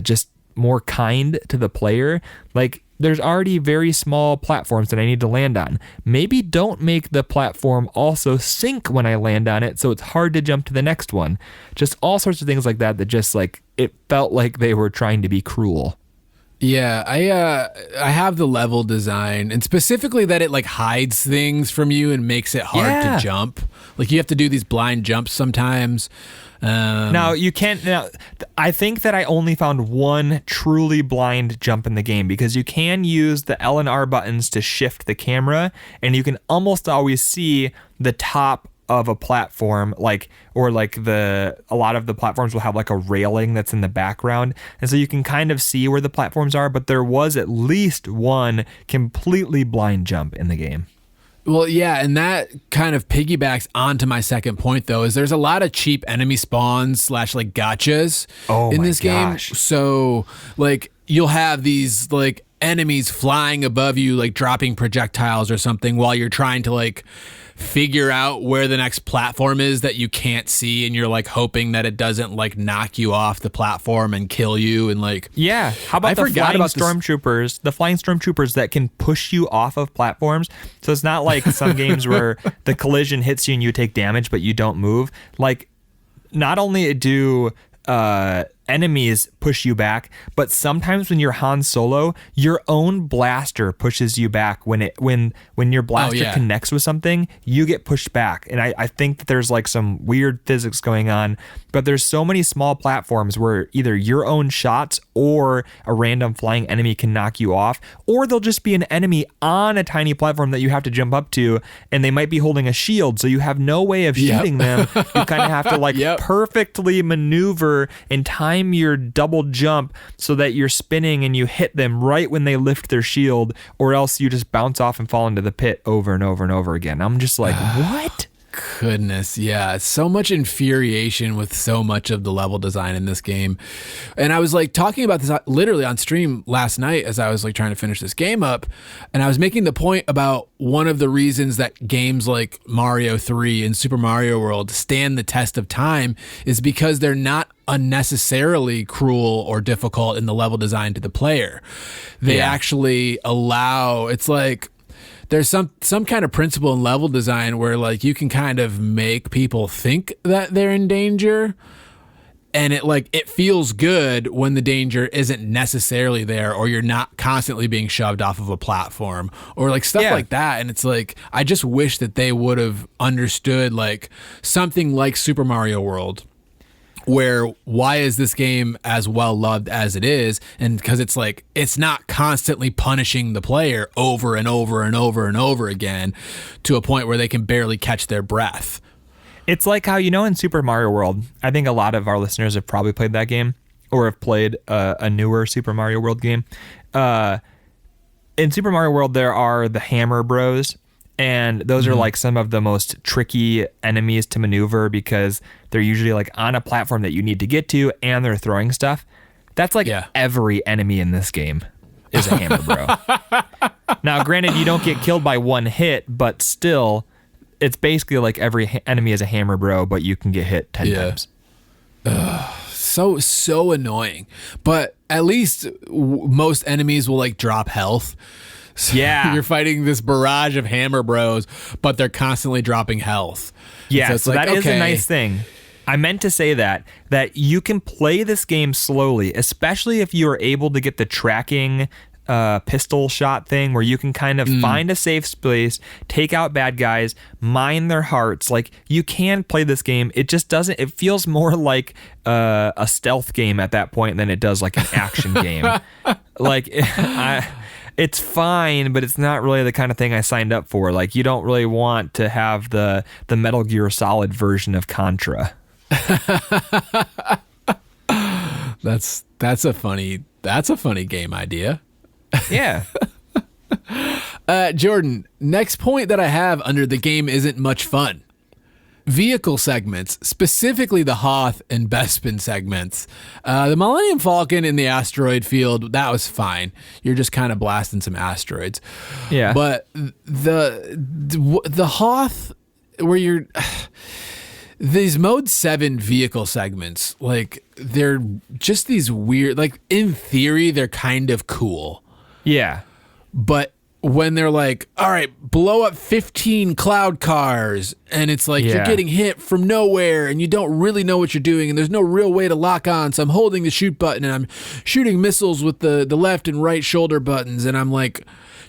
just more kind to the player. Like there's already very small platforms that I need to land on. Maybe don't make the platform also sink when I land on it so it's hard to jump to the next one. Just all sorts of things like that just like it felt like they were trying to be cruel. Yeah, I have the level design, and specifically that it like hides things from you and makes it hard to jump. Like you have to do these blind jumps sometimes. Now you can't. Now I think that I only found one truly blind jump in the game, because you can use the L and R buttons to shift the camera, and you can almost always see the top of a platform, a lot of the platforms will have like a railing that's in the background, and so you can kind of see where the platforms are, but there was at least one completely blind jump in the game. Well, yeah, and that kind of piggybacks onto my second point, though, is there's a lot of cheap enemy spawns / like gotchas in this game. So like you'll have these like enemies flying above you, like dropping projectiles or something, while you're trying to like figure out where the next platform is that you can't see, and you're like hoping that it doesn't like knock you off the platform and kill you. And like, yeah, how about the flying stormtroopers, the flying stormtroopers that can push you off of platforms? So it's not like some games where the collision hits you and you take damage but you don't move. Like, not only do enemies push you back, but sometimes when you're Han Solo, your own blaster pushes you back. When your blaster connects with something, you get pushed back. And I think that there's like some weird physics going on, but there's so many small platforms where either your own shots or a random flying enemy can knock you off, or there'll just be an enemy on a tiny platform that you have to jump up to, and they might be holding a shield, so you have no way of shooting them. You kind of have to like perfectly maneuver and time your double jump so that you're spinning and you hit them right when they lift their shield, or else you just bounce off and fall into the pit over and over and over again. I'm just like, what? Goodness, yeah. So much infuriation with so much of the level design in this game. And I was like talking about this literally on stream last night as I was like trying to finish this game up, and I was making the point about one of the reasons that games like Mario 3 and Super Mario World stand the test of time is because they're not unnecessarily cruel or difficult in the level design to the player. They actually allow, it's like there's some kind of principle in level design where like you can kind of make people think that they're in danger, and it feels good when the danger isn't necessarily there, or you're not constantly being shoved off of a platform or like stuff like that. And it's like, I just wish that they would have understood like something like Super Mario World, where why is this game as well loved as it is? And because it's like, it's not constantly punishing the player over and over and over and over again to a point where they can barely catch their breath. It's like how, in Super Mario World, I think a lot of our listeners have probably played that game or have played a newer Super Mario World game. In Super Mario World, there are the Hammer Bros, and those are like some of the most tricky enemies to maneuver because they're usually like on a platform that you need to get to, and they're throwing stuff. That's like every enemy in this game is a Hammer Bro. Now, granted, you don't get killed by one hit, but still, it's basically like every enemy is a Hammer Bro, but you can get hit 10 times. So annoying. But at least most enemies will like drop health. So you're fighting this barrage of Hammer Bros, but they're constantly dropping health. Yeah, so that is a nice thing. I meant to say that you can play this game slowly, especially if you are able to get the tracking pistol shot thing where you can kind of find a safe space, take out bad guys, mine their hearts. Like, you can play this game. It just doesn't, it feels more like a stealth game at that point than it does like an action game. Like, it's fine, but it's not really the kind of thing I signed up for. Like, you don't really want to have the Metal Gear Solid version of Contra. That's a funny game idea. Yeah. Jordan, next point that I have under the game isn't much fun. Vehicle segments, specifically the Hoth and Bespin segments. The Millennium Falcon in the asteroid field, that was fine. You're just kind of blasting some asteroids. Yeah. But the Hoth, where you're... These Mode 7 vehicle segments, like, they're just these weird... Like, in theory, they're kind of cool. Yeah. But when they're like, all right, blow up 15 cloud cars And it's like you're getting hit from nowhere and you don't really know what you're doing and there's no real way to lock on. So I'm holding the shoot button and I'm shooting missiles with the left and right shoulder buttons. And I'm like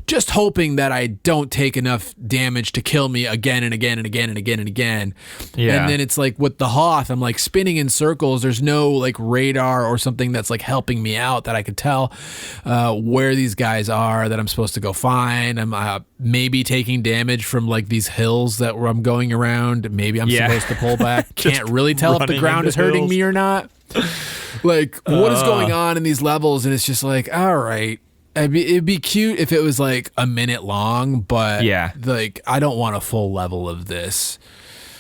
just hoping that I don't take enough damage to kill me again and again and again and again and again. Yeah. And then it's like with the Hoth, I'm like spinning in circles. There's no like radar or something that's like helping me out that I could tell where these guys are that I'm supposed to go find. I'm maybe taking damage from like these hills that I'm going around. Maybe I'm supposed to pull back. Can't really tell if the ground is hurting me or not. Like what is going on in these levels? And it's just like, all right. It'd be cute if it was like a minute long, but like I don't want a full level of this.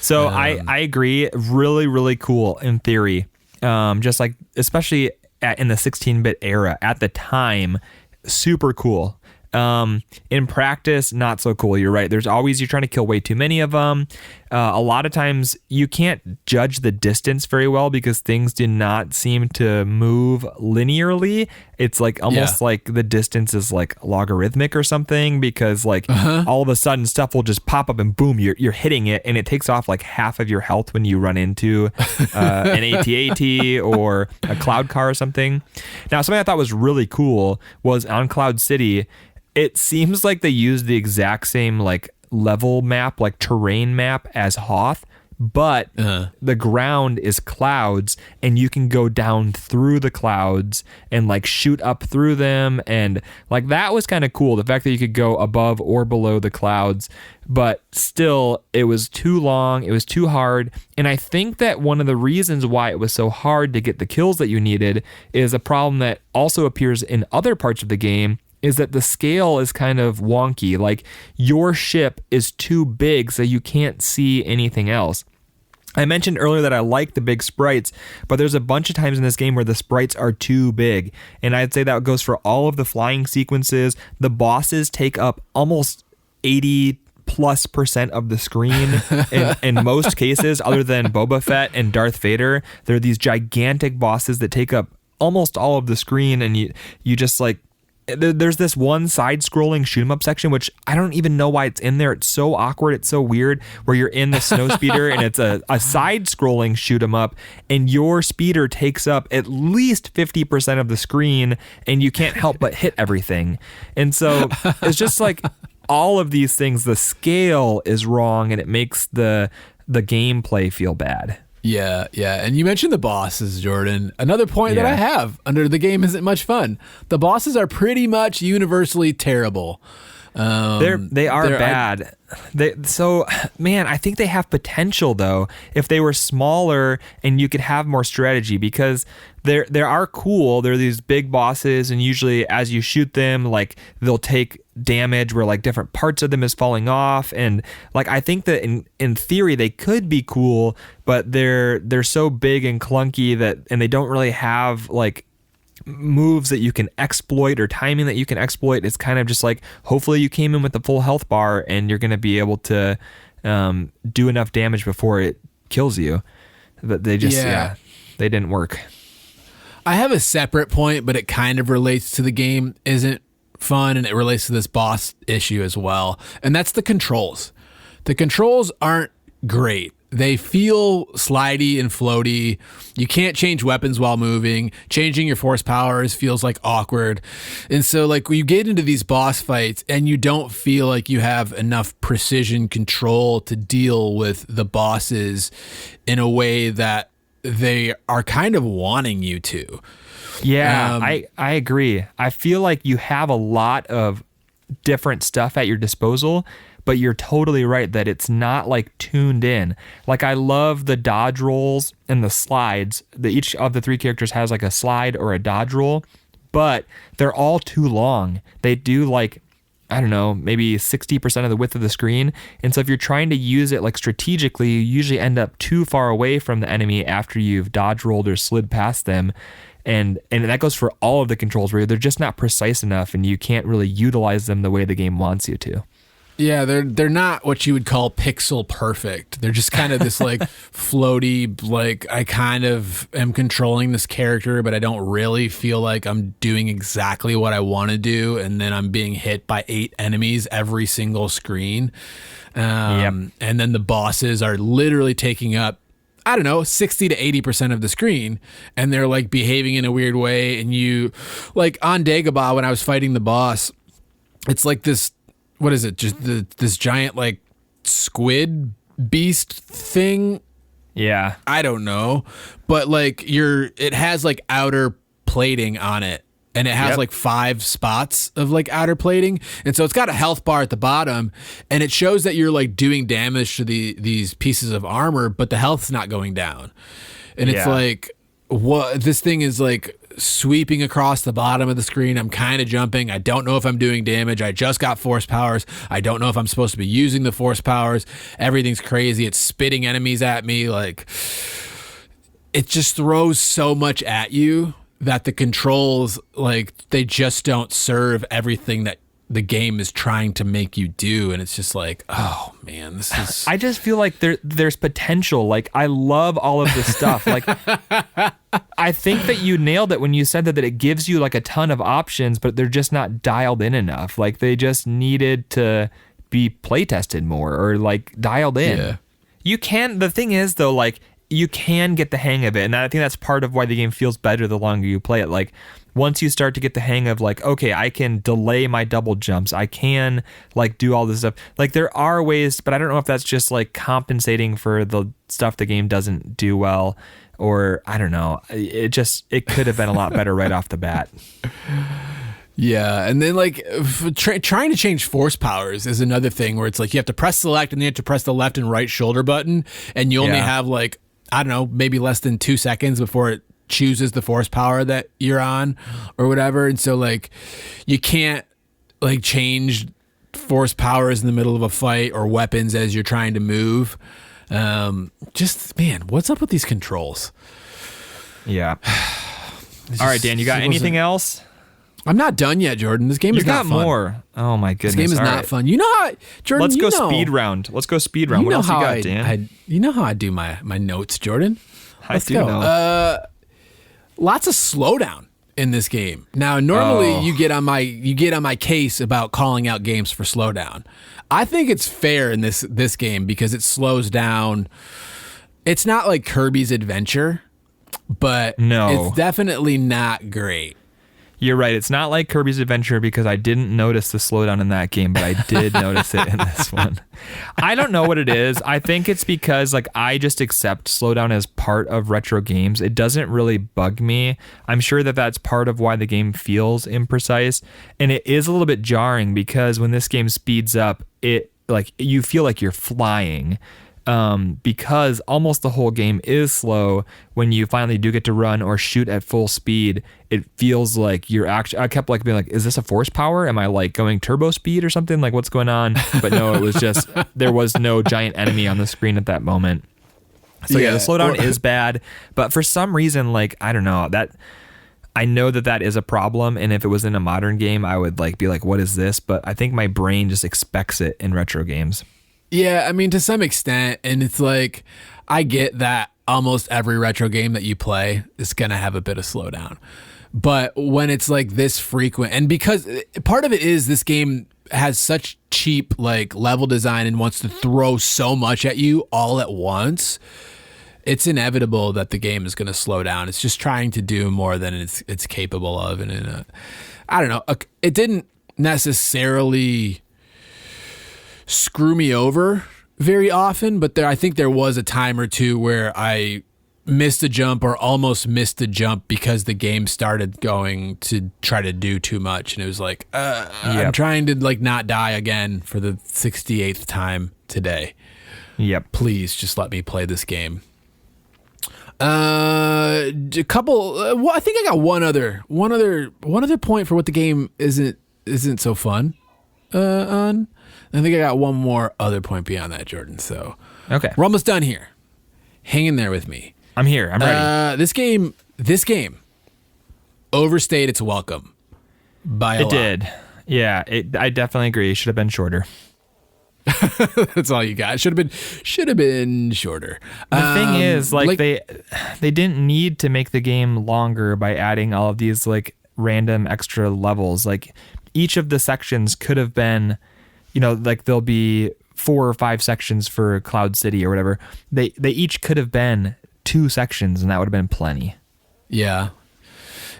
So I agree. Really, really cool in theory. Just like, especially in the 16-bit era at the time, super cool. In practice, not so cool. You're right. You're trying to kill way too many of them. A lot of times you can't judge the distance very well because things do not seem to move linearly. It's like almost like the distance is like logarithmic or something because like all of a sudden stuff will just pop up and boom, you're hitting it and it takes off like half of your health when you run into an AT-AT or a cloud car or something. Now, something I thought was really cool was on Cloud City, it seems like they used the exact same like level map, like terrain map as Hoth, but the ground is clouds and you can go down through the clouds and like shoot up through them. And like that was kind of cool. The fact that you could go above or below the clouds, but still it was too long. It was too hard. And I think that one of the reasons why it was so hard to get the kills that you needed is a problem that also appears in other parts of the game, is that the scale is kind of wonky. Like your ship is too big so you can't see anything else. I mentioned earlier that I like the big sprites, but there's a bunch of times in this game where the sprites are too big. And I'd say that goes for all of the flying sequences. The bosses take up almost 80+% of the screen in most cases, other than Boba Fett and Darth Vader. They're these gigantic bosses that take up almost all of the screen, and you just like, there's this one side-scrolling shoot-'em-up section, which I don't even know why it's in there. It's so awkward. It's so weird, where you're in the snowspeeder and it's a side-scrolling shoot-'em-up, and your speeder takes up at least 50% of the screen, and you can't help but hit everything. And so it's just like all of these things, the scale is wrong, and it makes the gameplay feel bad. Yeah. And you mentioned the bosses, Jordan. Another point that I have under the game isn't much fun. The bosses are pretty much universally terrible. They are bad. I think they have potential though. If they were smaller and you could have more strategy, because they are cool. They're these big bosses, and usually as you shoot them, like they'll take damage where like different parts of them is falling off, and like I think that in theory they could be cool, but they're so big and clunky and they don't really have like moves that you can exploit or timing that you can exploit. It's kind of just like, hopefully you came in with the full health bar and you're going to be able to do enough damage before it kills you. But they just they didn't work. I have a separate point, but it kind of relates to the game isn't fun, and it relates to this boss issue as well, and that's the controls. The controls aren't great. They feel slidey and floaty. You can't change weapons while moving. Changing your force powers feels like awkward. And so like when you get into these boss fights and you don't feel like you have enough precision control to deal with the bosses in a way that they are kind of wanting you to. Yeah, I agree. I feel like you have a lot of different stuff at your disposal, but you're totally right that it's not like tuned in. Like I love the dodge rolls and the slides. Each of the three characters has like a slide or a dodge roll, but they're all too long. They do like, I don't know, maybe 60% of the width of the screen. And so if you're trying to use it like strategically, you usually end up too far away from the enemy after you've dodge rolled or slid past them. And that goes for all of the controls, where they're just not precise enough and you can't really utilize them the way the game wants you to. Yeah, they're not what you would call pixel perfect. They're just kind of this like floaty, like I kind of am controlling this character, but I don't really feel like I'm doing exactly what I want to do, and then I'm being hit by 8 enemies every single screen. And then the bosses are literally taking up, I don't know, 60 to 80% of the screen, and they're like behaving in a weird way. And you, like on Dagobah, when I was fighting the boss, it's like this, what is it? Just this giant like squid beast thing. Yeah. I don't know, but like it has like outer plating on it, and it has like 5 spots of like outer plating. And so it's got a health bar at the bottom, and it shows that you're like doing damage to these pieces of armor, but the health's not going down. And it's like, what, this thing is like sweeping across the bottom of the screen. I'm kind of jumping. I don't know if I'm doing damage. I just got force powers. I don't know if I'm supposed to be using the force powers. Everything's crazy. It's spitting enemies at me. Like, it just throws so much at you that the controls, like, they just don't serve everything that the game is trying to make you do. And it's just like, oh man, this is, I just feel like there's potential. Like, I love all of this stuff. Like, I think that you nailed it when you said that it gives you like a ton of options, but they're just not dialed in enough. Like, they just needed to be play tested more, or like dialed in. Yeah. You can, the thing is though, like, you can get the hang of it. And I think that's part of why the game feels better the longer you play it. Like, once you start to get the hang of like, okay, I can delay my double jumps. I can like do all this stuff. Like, there are ways, but I don't know if that's just like compensating for the stuff the game doesn't do well, or I don't know. It could have been a lot better right off the bat. Yeah, and then like trying to change force powers is another thing where it's like you have to press select and then you have to press the left and right shoulder button, and you only have like, I don't know, maybe less than 2 seconds before it chooses the force power that you're on or whatever. And so like you can't like change force powers in the middle of a fight or weapons as you're trying to move. Just, man, what's up with these controls? Yeah. All right, Dan, you got anything else? I'm not done yet, Jordan. This game is not fun. You got more. Oh my goodness. This game is not fun. You know how, Jordan, Let's go speed round. Let's go speed round. What else you got, Dan? You know how I do my notes, Jordan. Let's go. Know. Lots of slowdown in this game. Now, normally you get on my case about calling out games for slowdown. I think it's fair in this game because it slows down. It's not like Kirby's Adventure, but it's definitely not great. You're right. It's not like Kirby's Adventure because I didn't notice the slowdown in that game, but I did notice it in this one. I don't know what it is. I think it's because like I just accept slowdown as part of retro games. It doesn't really bug me. I'm sure that that's part of why the game feels imprecise, and it is a little bit jarring because when this game speeds up, it like you feel like you're flying. Because almost the whole game is slow. When you finally do get to run or shoot at full speed, it feels like you're actually, I kept like being like, is this a force power? Am I like going turbo speed or something? Like, what's going on? But no, it was just, there was no giant enemy on the screen at that moment. So yeah, the slowdown is bad, but for some reason, like, I don't know, that I know that is a problem. And if it was in a modern game, I would like be like, what is this? But I think my brain just expects it in retro games. Yeah, I mean, to some extent, and it's like, I get that almost every retro game that you play is going to have a bit of slowdown. But when it's like this frequent, and because part of it is this game has such cheap like level design and wants to throw so much at you all at once, it's inevitable that the game is going to slow down. It's just trying to do more than it's capable of. And I don't know, it didn't necessarily screw me over very often, but I think there was a time or two where I missed a jump or almost missed a jump because the game started going to try to do too much, and it was like I'm trying to like not die again for the 68th time today. Yep. Please just let me play this game. A couple. Well, I think I got one other point for what the game isn't so fun on. I think I got one more other point beyond that, Jordan. So, okay, we're almost done here. Hang in there with me. I'm here. I'm ready. This game overstayed its welcome by a lot. It did. Yeah, I definitely agree. It should have been shorter. That's all you got. Should have been shorter. The thing is, like they didn't need to make the game longer by adding all of these like random extra levels. Like each of the sections could have been, like there'll be 4 or 5 sections for Cloud City or whatever. They each could have been 2 sections, and that would have been plenty. Yeah.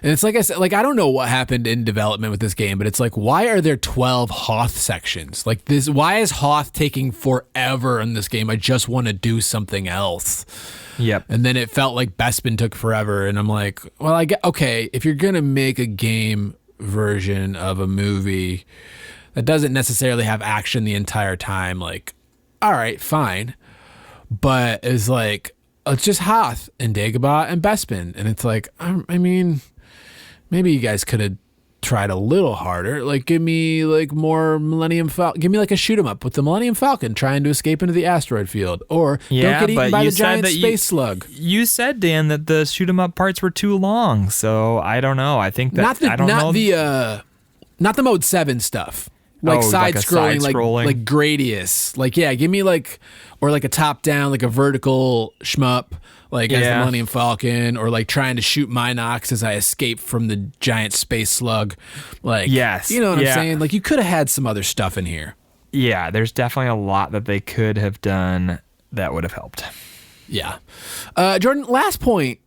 And it's like I said, like, I don't know what happened in development with this game, but it's like, why are there 12 Hoth sections? Like this, why is Hoth taking forever in this game? I just want to do something else. Yep. And then it felt like Bespin took forever. And I'm like, well, okay, if you're going to make a game version of a movie that doesn't necessarily have action the entire time, like, all right, fine. But it's like, it's just Hoth and Dagobah and Bespin. And it's like, I mean, maybe you guys could have tried a little harder. Like, give me like more Millennium Falcon. Give me like a shoot 'em up with the Millennium Falcon trying to escape into the asteroid field, or don't get eaten by the giant space slug. You said, Dan, that the shoot 'em up parts were too long. So I don't know. I think that not the mode 7 stuff. Like side-scrolling, like Gradius. Like, yeah, give me like, or like a top-down, like a vertical shmup, like as the Millennium Falcon, or like trying to shoot Minox as I escape from the giant space slug. Like, yes, you know what I'm saying? Like, you could have had some other stuff in here. Yeah, there's definitely a lot that they could have done that would have helped. Yeah. Jordan, last point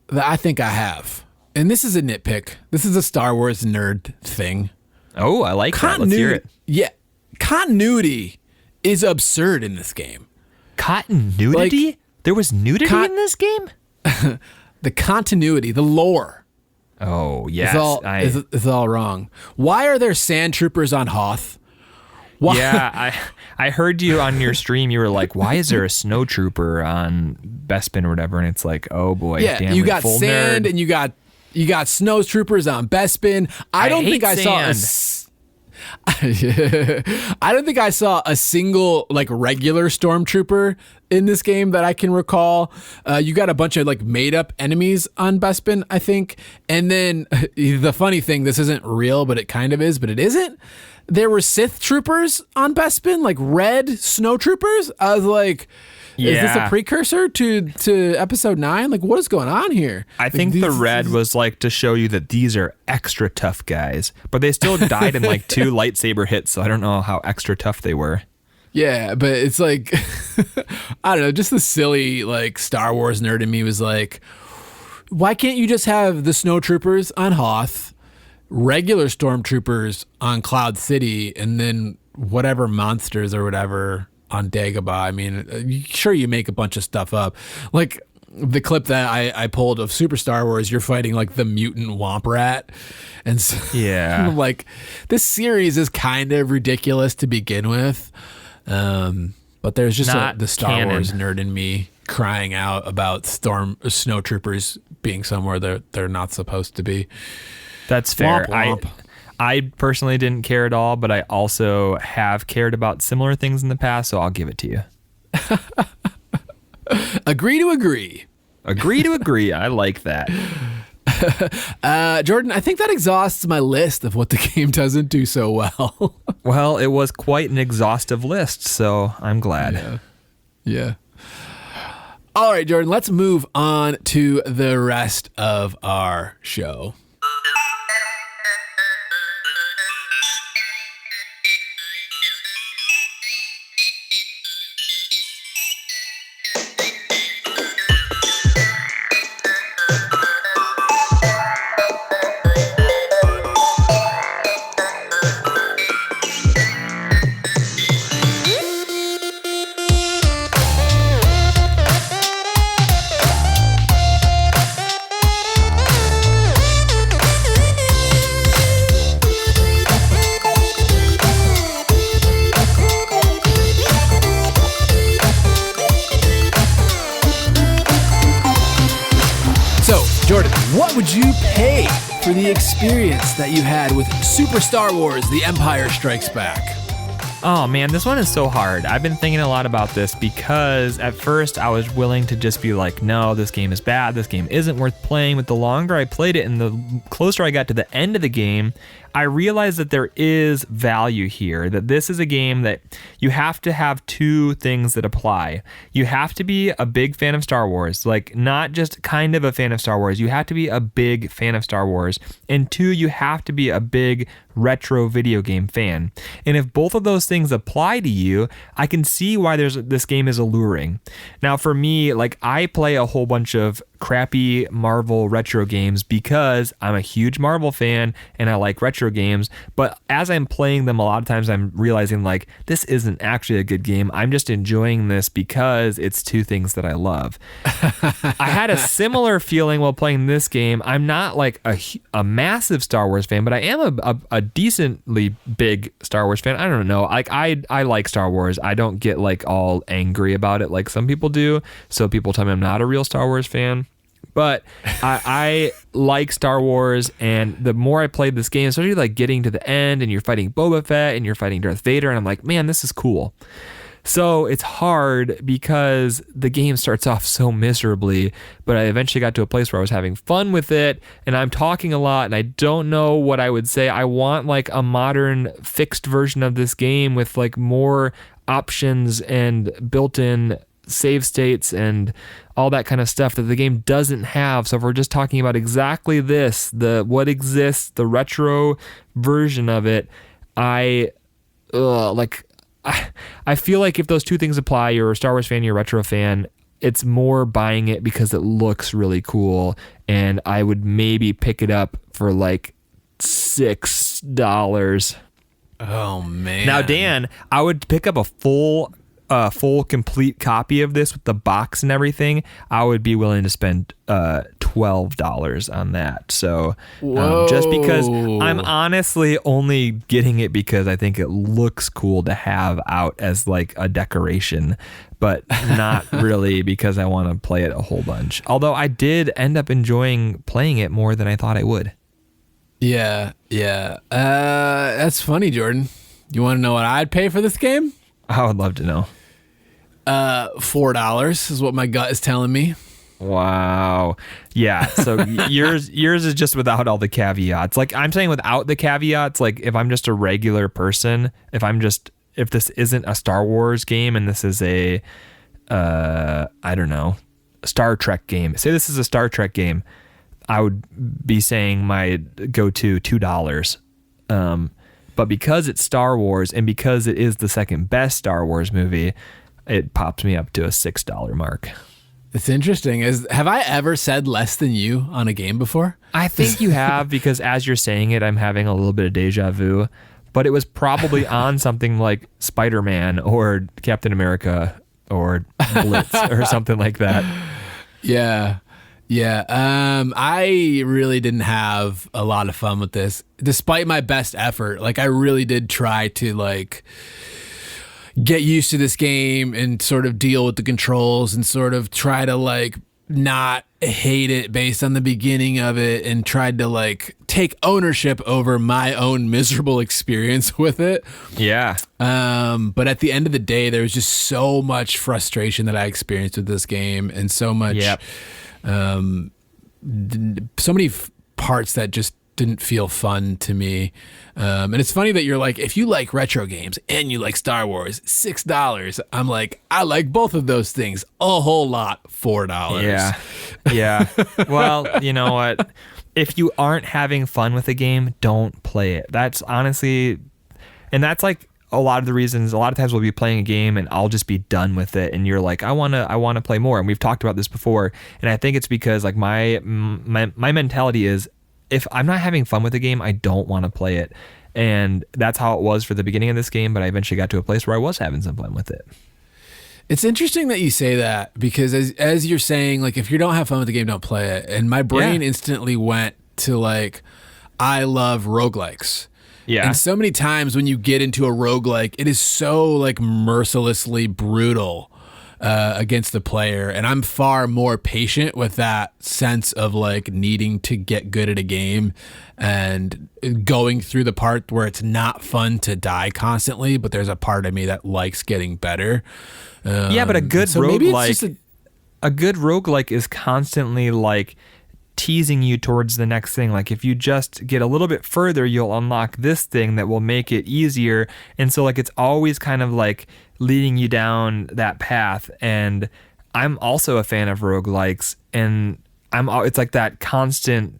that I think I have, and this is a nitpick. This is a Star Wars nerd thing. Oh, I like that. Let's hear it. Yeah. Continuity is absurd in this game. Continuity? Like, there was nudity in this game? The continuity, the lore. Oh, yes. Is all wrong. Why are there sand troopers on Hoth? Why? Yeah, I heard you on your stream. You were like, why is there a snow trooper on Bespin or whatever? And it's like, oh boy. Yeah, damn you it, got full sand nerd. and you got snow troopers on Bespin. I don't think I saw a single like regular stormtrooper in this game that I can recall. You got a bunch of like made up enemies on Bespin, I think. And then the funny thing, this isn't real, but it kind of is, but it isn't. There were Sith troopers on Bespin, like red snow troopers. I was like, is this a precursor to episode 9? Like, what is going on here? I think the red was like to show you that these are extra tough guys, but they still died in like 2 lightsaber hits, so I don't know how extra tough they were. Yeah, but it's like, I don't know, just the silly like Star Wars nerd in me was like, why can't you just have the snowtroopers on Hoth, regular stormtroopers on Cloud City, and then whatever monsters or whatever on Dagobah? I mean, sure, you make a bunch of stuff up. Like the clip that I pulled of Super Star Wars, you're fighting like the mutant Womp Rat. And so, yeah, like this series is kind of ridiculous to begin with. But there's just the Star Wars nerd in me crying out about snowtroopers being somewhere they're not supposed to be. That's fair. Womp, womp. I personally didn't care at all, but I also have cared about similar things in the past, so I'll give it to you. Agree to agree. Agree to agree. I like that. Jordan, I think that exhausts my list of what the game doesn't do so well. Well, it was quite an exhaustive list, so I'm glad. Yeah. All right, Jordan, let's move on to the rest of our show. What would you pay for the experience that you had with Super Star Wars: The Empire Strikes Back? Oh man, this one is so hard. I've been thinking a lot about this because at first I was willing to just be like, no, this game is bad. This game isn't worth playing. But the longer I played it and the closer I got to the end of the game, I realize that there is value here, that this is a game that you have to have two things that apply. You have to be a big fan of Star Wars, like not just kind of a fan of Star Wars. You have to be a big fan of Star Wars. And two, you have to be a big retro video game fan. And if both of those things apply to you, I can see why this game is alluring. Now, for me, like I play a whole bunch of crappy Marvel retro games because I'm a huge Marvel fan and I like retro games, but as I'm playing them, a lot of times I'm realizing like this isn't actually a good game. I'm just enjoying this because it's two things that I love. I had a similar feeling while playing this game. I'm not like a massive Star Wars fan, but I am a decently big Star Wars fan. I don't know. Like I like Star Wars. I don't get like all angry about it like some people do. So people tell me I'm not a real Star Wars fan. But I like Star Wars, and the more I played this game, especially like getting to the end and you're fighting Boba Fett and you're fighting Darth Vader, and I'm like, man, this is cool. So it's hard because the game starts off so miserably, but I eventually got to a place where I was having fun with it, and I'm talking a lot, and I don't know what I would say. I want like a modern fixed version of this game with like more options and built-in save states and all that kind of stuff that the game doesn't have. So if we're just talking about exactly this, what exists, the retro version of it, I feel like if those two things apply, you're a Star Wars fan, you're a retro fan, it's more buying it because it looks really cool, and I would maybe pick it up for like $6. Oh man. Now, Dan, I would pick up a full complete copy of this with the box and everything. I would be willing to spend $12 on that. So just because I'm honestly only getting it because I think it looks cool to have out as like a decoration, but not really because I want to play it a whole bunch. Although I did end up enjoying playing it more than I thought I would. Yeah. That's funny, Jordan. You want to know what I'd pay for this game? I would love to know. $4 is what my gut is telling me. Wow. Yeah. So yours is just without all the caveats. Like I'm saying without the caveats, like if I'm just a regular person, if this isn't a Star Wars game and this is a, I don't know, Star Trek game. Say this is a Star Trek game, I would be saying my go-to $2. But because it's Star Wars and because it is the second best Star Wars movie, it pops me up to a $6 mark. It's interesting. Have I ever said less than you on a game before? I think you have, because as you're saying it, I'm having a little bit of deja vu. But it was probably on something like Spider-Man or Captain America or Blitz or something like that. Yeah. I really didn't have a lot of fun with this, despite my best effort. Like I really did try to like get used to this game and sort of deal with the controls and sort of try to like not hate it based on the beginning of it, and tried to like take ownership over my own miserable experience with it. Yeah. But at the end of the day, there was just so much frustration that I experienced with this game, and so much, so many parts that just didn't feel fun to me. And it's funny that you're like, if you like retro games and you like Star Wars, $6. I'm like, I like both of those things a whole lot, $4. Yeah. Well, you know what? If you aren't having fun with a game, don't play it. That's honestly, and that's like a lot of the reasons. A lot of times we'll be playing a game and I'll just be done with it, and you're like, I want to play more. And we've talked about this before, and I think it's because like my mentality is, if I'm not having fun with the game, I don't want to play it. And that's how it was for the beginning of this game, but I eventually got to a place where I was having some fun with it. It's interesting that you say that, because as you're saying, like, if you don't have fun with the game, don't play it. And my brain instantly went to like, I love roguelikes. Yeah. And so many times when you get into a roguelike, it is so like mercilessly brutal against the player, and I'm far more patient with that sense of like needing to get good at a game and going through the part where it's not fun to die constantly, but there's a part of me that likes getting better. But a good roguelike is constantly like teasing you towards the next thing. Like if you just get a little bit further, you'll unlock this thing that will make it easier. And so like it's always kind of like leading you down that path. And I'm also a fan of roguelikes, and it's like that constant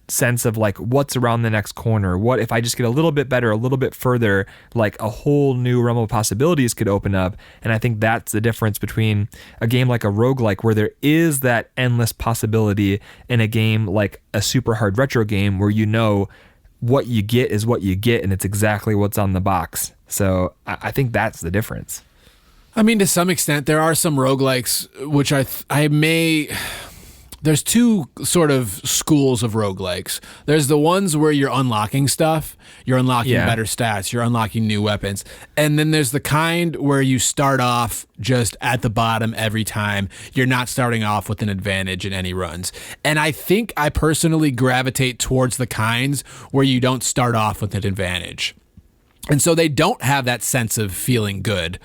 sense of like what's around the next corner. What if I just get a little bit better, a little bit further, like a whole new realm of possibilities could open up. And I think that's the difference between a game like a roguelike, where there is that endless possibility, and a game like a super hard retro game where you know what you get is what you get, and it's exactly what's on the box. So I think that's the difference. I mean, to some extent, there are some roguelikes which I may. There's two sort of schools of roguelikes. There's the ones where you're unlocking stuff, you're unlocking better stats, you're unlocking new weapons. And then there's the kind where you start off just at the bottom every time. You're not starting off with an advantage in any runs. And I think I personally gravitate towards the kinds where you don't start off with an advantage. And so they don't have that sense of feeling good.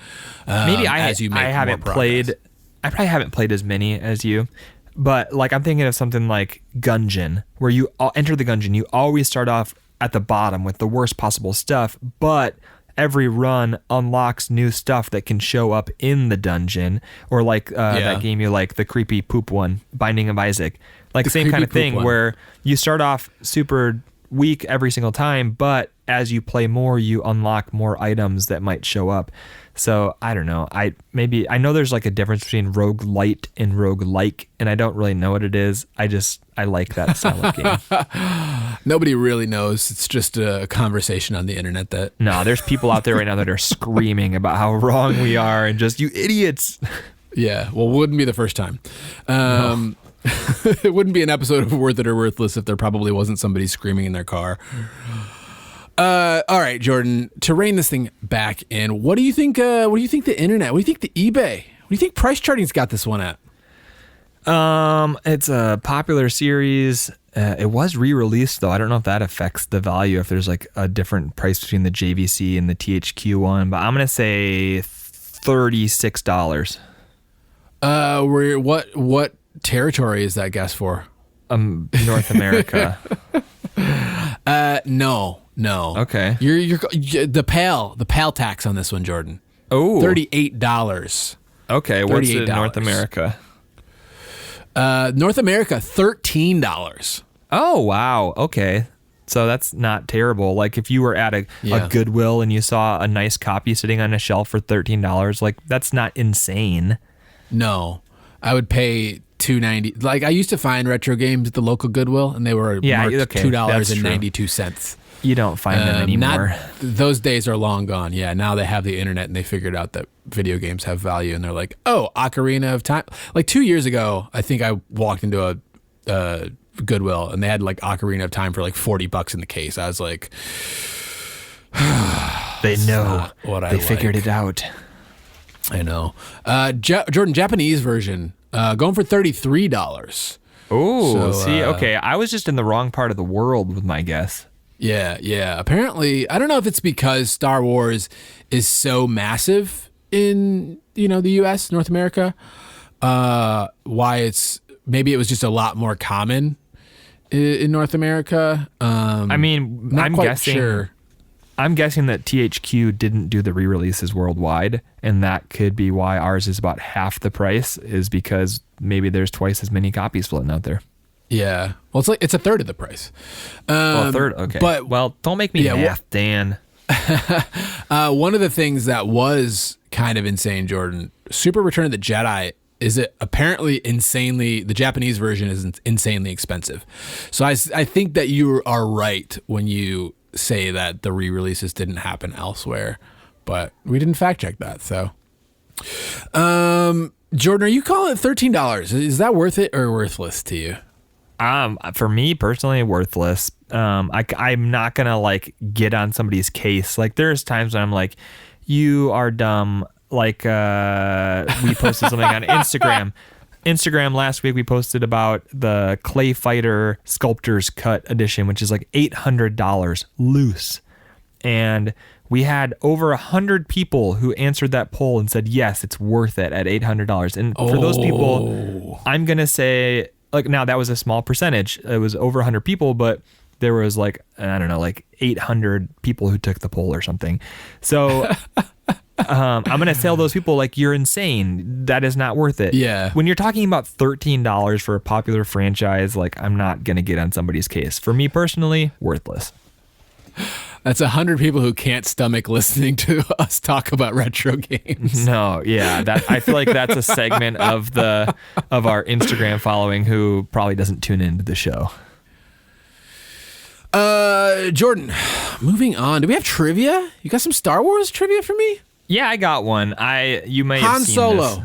Maybe as you make I haven't played. I probably haven't played as many as you. But like I'm thinking of something like Gungeon, where you enter the Gungeon, you always start off at the bottom with the worst possible stuff, but every run unlocks new stuff that can show up in the dungeon. Or like that game you like, the creepy poop one, Binding of Isaac. Like the same kind of thing where you start off super weak every single time, but as you play more, you unlock more items that might show up. So I don't know. I know there's like a difference between roguelite and roguelike, and I don't really know what it is. I like that style of game. Nobody really knows. It's just a conversation on the internet that. No, there's people out there right now that are screaming about how wrong we are and just, you idiots. Yeah. Well, it wouldn't be the first time. No. It wouldn't be an episode of Worth It or Worthless if there probably wasn't somebody screaming in their car. All right, Jordan, to rein this thing back in, what do you think the internet, what do you think the eBay, what do you think PriceCharting's got this one at? It's a popular series. It was re-released though. I don't know if that affects the value, if there's like a different price between the JVC and the THQ one, but I'm going to say $36. What territory is that guess for? North America. No. Okay. You're the PAL tax on this one, Jordan. Oh. $38. Okay, what's it in North America? North America, $13. Oh, wow. Okay. So that's not terrible. Like if you were at a Goodwill and you saw a nice copy sitting on a shelf for $13, like that's not insane. No. I would pay $2.90. Like I used to find retro games at the local Goodwill, and they were marked $2.92. You don't find them anymore. Those days are long gone. Yeah, now they have the internet, and they figured out that video games have value, and they're like, oh, Ocarina of Time. Like 2 years ago, I think I walked into a Goodwill, and they had like Ocarina of Time for like $40 in the case. I was like, they know what they figured it out. I know. Jordan, Japanese version, going for $33. Oh, okay. I was just in the wrong part of the world with my guess. Yeah. Apparently, I don't know if it's because Star Wars is so massive in, the U.S., North America, maybe it was just a lot more common in North America. I'm guessing that THQ didn't do the re-releases worldwide, and that could be why ours is about half the price, is because maybe there's twice as many copies floating out there. Yeah. Well, it's a third of the price. A third? Okay. But, don't make me math, Dan. One of the things that was kind of insane, Jordan, Super Return of the Jedi, the Japanese version is insanely expensive. So I think that you are right when you say that the re-releases didn't happen elsewhere, but we didn't fact check that. So, Jordan, are you calling it $13? Is that worth it or worthless to you? For me personally, worthless. I'm not gonna like get on somebody's case. Like there's times when I'm like, you are dumb. Like we posted something on Instagram last week. We posted about the Clay Fighter Sculptor's Cut edition, which is like $800 loose, and we had over 100 people who answered that poll and said yes, it's worth it at $800. And for those people, I'm gonna say like now that was a small percentage. It was over 100 people, but there was like, I don't know, like 800 people who took the poll or something. So I'm going to tell those people, like, you're insane. That is not worth it. Yeah. When you're talking about $13 for a popular franchise, like, I'm not going to get on somebody's case. For me personally, worthless. That's 100 people who can't stomach listening to us talk about retro games. No, yeah, that I feel like that's a segment of our Instagram following who probably doesn't tune into the show. Jordan, moving on. Do we have trivia? You got some Star Wars trivia for me? Yeah, I got one. You may have Han seen Solo.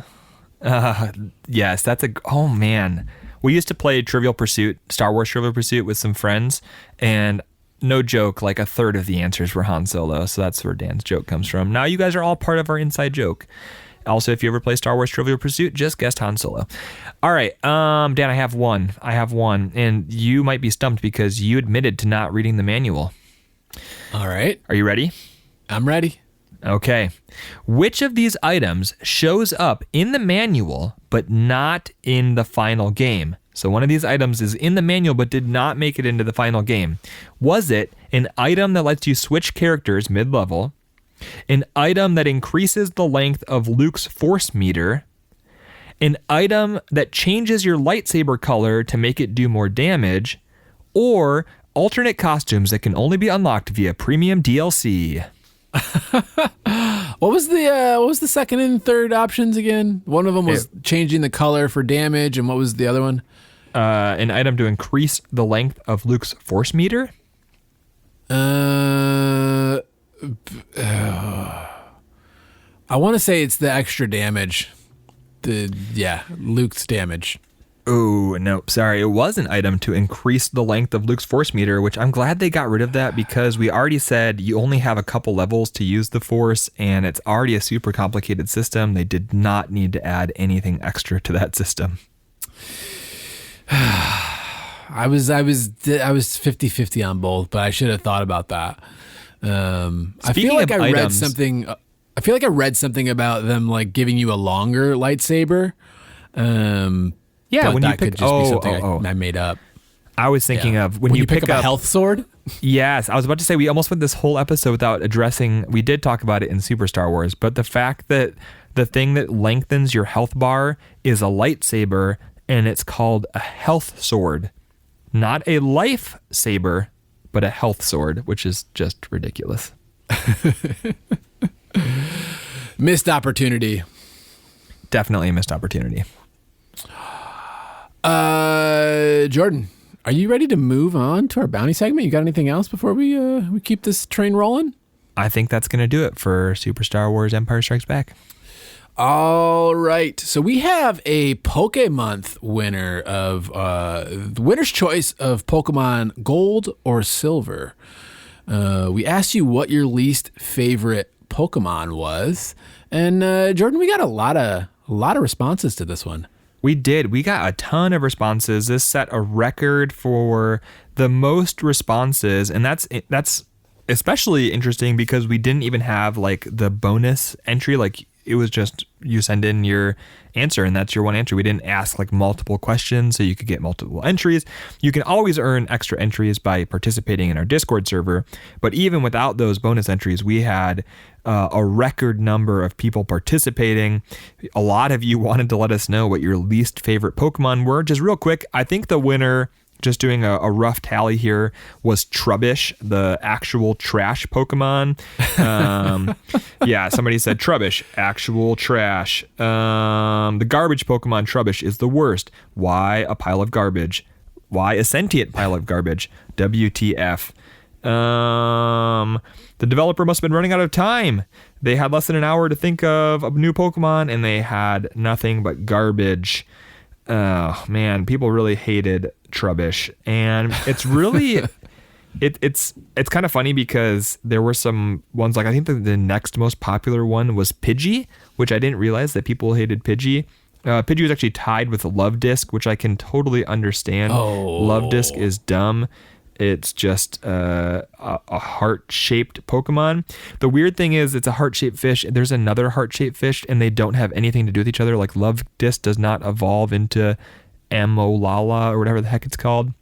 this. Yes, oh man. We used to play Trivial Pursuit, Star Wars Trivial Pursuit with some friends, and no joke, like a third of the answers were Han Solo. So that's where Dan's joke comes from. Now you guys are all part of our inside joke. Also, if you ever play Star Wars Trivial Pursuit, just guess Han Solo. All right, Dan, I have one, and you might be stumped because you admitted to not reading the manual. All right. Are you ready? I'm ready. Okay. Which of these items shows up in the manual but not in the final game? So one of these items is in the manual but did not make it into the final game. Was it an item that lets you switch characters mid-level? An item that increases the length of Luke's force meter? An item that changes your lightsaber color to make it do more damage? Or alternate costumes that can only be unlocked via premium DLC? What was the second and third options again? One of them was changing the color for damage, and what was the other one? An item to increase the length of Luke's force meter? I want to say it's the extra damage. Luke's damage. Oh, no, sorry. It was an item to increase the length of Luke's force meter, which I'm glad they got rid of that because we already said you only have a couple levels to use the force and it's already a super complicated system. They did not need to add anything extra to that system. I was 50-50 on both, but I should have thought about that. I feel like I read something. I feel like I read something about them like giving you a longer lightsaber. Yeah, when that could just be something I made up. I was thinking of when you pick up a health sword. Yes, I was about to say we almost went this whole episode without addressing. We did talk about it in Super Star Wars, but the fact that the thing that lengthens your health bar is a lightsaber, and it's called a health sword, not a life saber, but a health sword, which is just ridiculous. Missed opportunity. Definitely a missed opportunity. Jordan, are you ready to move on to our bounty segment? You got anything else before we keep this train rolling? I think that's going to do it for Super Star Wars Empire Strikes Back. All right. So we have a Pokemonth winner of the winner's choice of Pokemon Gold or Silver. We asked you what your least favorite Pokemon was. And Jordan, we got a lot of responses to this one. We did. We got a ton of responses. This set a record for the most responses, and that's especially interesting because we didn't even have like the bonus entry. Like it was just you send in your answer and that's your one answer. We didn't ask like multiple questions so you could get multiple entries. You can always earn extra entries by participating in our Discord server, but even without those bonus entries, we had a record number of people participating. A lot of you wanted to let us know what your least favorite Pokemon were. Just real quick, I think the winner, just doing a rough tally here, was Trubbish, the actual trash Pokemon. Yeah, somebody said Trubbish, actual trash. The garbage Pokemon Trubbish is the worst. Why a pile of garbage? Why a sentient pile of garbage? WTF. The developer must have been running out of time. They had less than an hour to think of a new Pokemon and they had nothing but garbage. Oh man, people really hated Trubbish, and it's really it's kind of funny because there were some ones like I think the next most popular one was Pidgey, which I didn't realize that people hated Pidgey. Pidgey was actually tied with Love Disc, which I can totally understand. Love Disc is dumb. It's just a heart-shaped Pokemon. The weird thing is it's a heart-shaped fish. There's another heart-shaped fish, and they don't have anything to do with each other. Like Love Disc does not evolve into Amolala or whatever the heck it's called.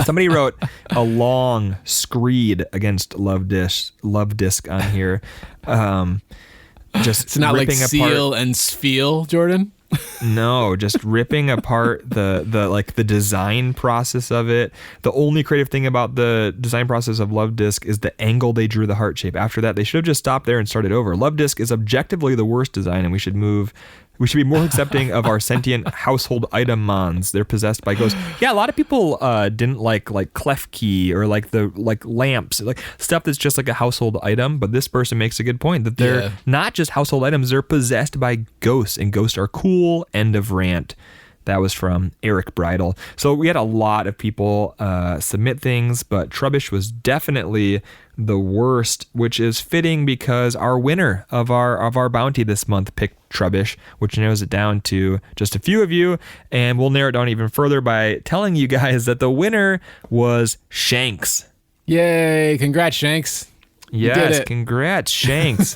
Somebody wrote a long screed against Love Disc on here. Just it's not like seal and sfeel, Jordan. No, just ripping apart the design process of it. The only creative thing about the design process of Love Disc is the angle they drew the heart shape. After that, they should have just stopped there and started over. Love Disc is objectively the worst design, and we should be more accepting of our sentient household item mons. They're possessed by ghosts. Yeah, a lot of people didn't like Klefki or like lamps, like stuff that's just like a household item. But this person makes a good point that they're not just household items; they're possessed by ghosts, and ghosts are cool. End of rant. That was from Eric Bridle. So we had a lot of people submit things, but Trubbish was definitely the worst, which is fitting because our winner of our bounty this month picked Trubbish, which narrows it down to just a few of you, and we'll narrow it down even further by telling you guys that the winner was Shanks. Yay! Congrats, Shanks. Yes, congrats, Shanks.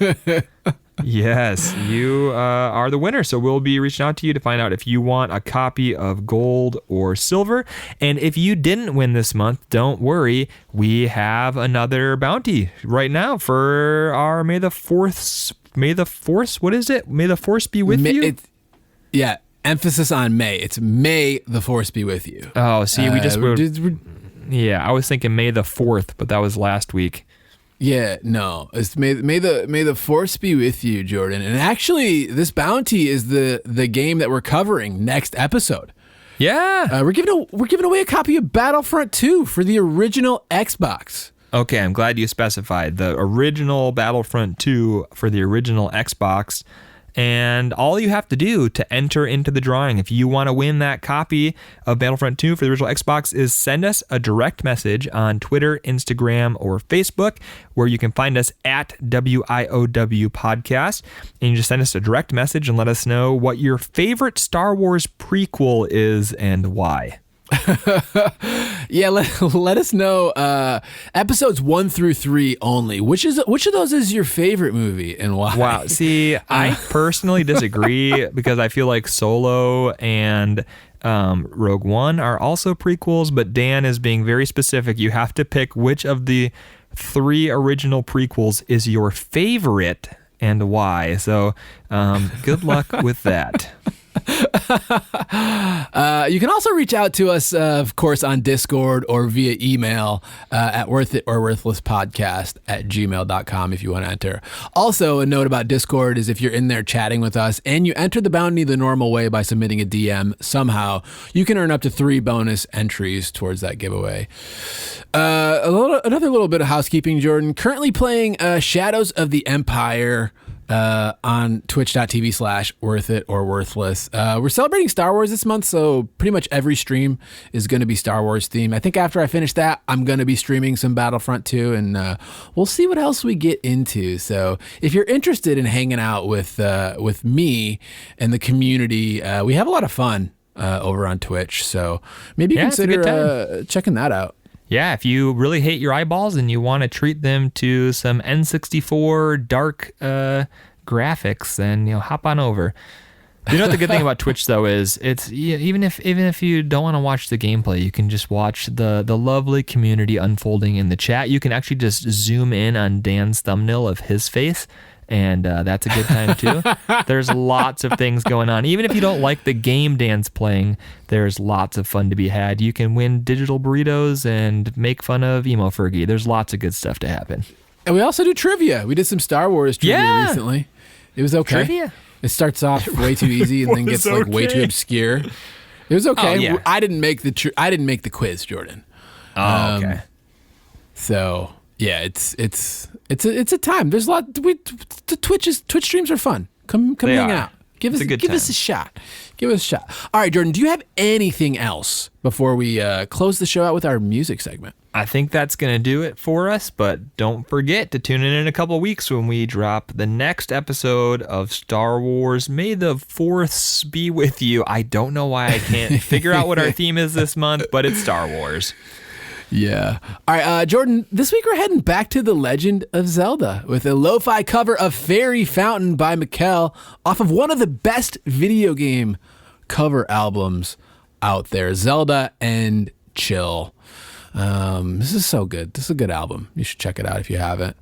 Yes, you are the winner. So we'll be reaching out to you to find out if you want a copy of gold or silver. And if you didn't win this month, don't worry. We have another bounty right now for our May the 4th. What is it? May the Force be with you? Yeah, emphasis on May. It's May the Force be with you. Oh, see, we just wrote... Yeah, I was thinking May the 4th, but that was last week. Yeah, no. It's May the Force be with you, Jordan. And actually, this bounty is the game that we're covering next episode. Yeah. We're giving away a copy of Battlefront 2 for the original Xbox. Okay, I'm glad you specified the original Battlefront 2 for the original Xbox. And all you have to do to enter into the drawing, if you want to win that copy of Battlefront 2 for the original Xbox, is send us a direct message on Twitter, Instagram, or Facebook, where you can find us at WIOW Podcast. And you just send us a direct message and let us know what your favorite Star Wars prequel is and why. Yeah, let us know. Episodes 1 through 3 only. Which of those is your favorite movie and why? Wow. See, I personally disagree because I feel like Solo and Rogue One are also prequels, but Dan is being very specific. You have to pick which of the 3 original prequels is your favorite and why. So good luck with that. You can also reach out to us, of course, on Discord or via email at worthitoworthlesspodcast@gmail.com if you want to enter. Also, a note about Discord is if you're in there chatting with us and you enter the bounty the normal way by submitting a DM somehow, you can earn up to 3 bonus entries towards that giveaway. Another little bit of housekeeping, Jordan. Currently playing Shadows of the Empire on twitch.tv/worthitoworthless. We're celebrating Star Wars this month, so pretty much every stream is going to be Star Wars themed. I think after I finish that, I'm going to be streaming some Battlefront 2, and we'll see what else we get into. So if you're interested in hanging out with me and the community, we have a lot of fun over on Twitch, so maybe consider checking that out. Yeah, if you really hate your eyeballs and you want to treat them to some N64 dark graphics, then hop on over. You know what the good thing about Twitch though is it's even if you don't want to watch the gameplay, you can just watch the lovely community unfolding in the chat. You can actually just zoom in on Dan's thumbnail of his face. And that's a good time too. There's lots of things going on. Even if you don't like the game Dan's playing, there's lots of fun to be had. You can win digital burritos and make fun of Emo Fergie. There's lots of good stuff to happen. And we also do trivia. We did some Star Wars trivia recently. It was okay. Trivia? It starts off way too easy and then gets way too obscure. It was okay. Oh, yeah. I didn't make the quiz, Jordan. Oh, okay. So yeah, it's a time. There's a lot. Twitch streams are fun. Come hang out. Give us a shot. Give us a shot. All right, Jordan. Do you have anything else before we close the show out with our music segment? I think that's going to do it for us, but don't forget to tune in a couple of weeks when we drop the next episode of Star Wars. May the Force be with you. I don't know why I can't figure out what our theme is this month, but it's Star Wars. Yeah. All right, Jordan, this week we're heading back to The Legend of Zelda with a lo-fi cover of Fairy Fountain by Mikel off of one of the best video game cover albums out there. Zelda and Chill. This is so good. This is a good album. You should check it out if you haven't.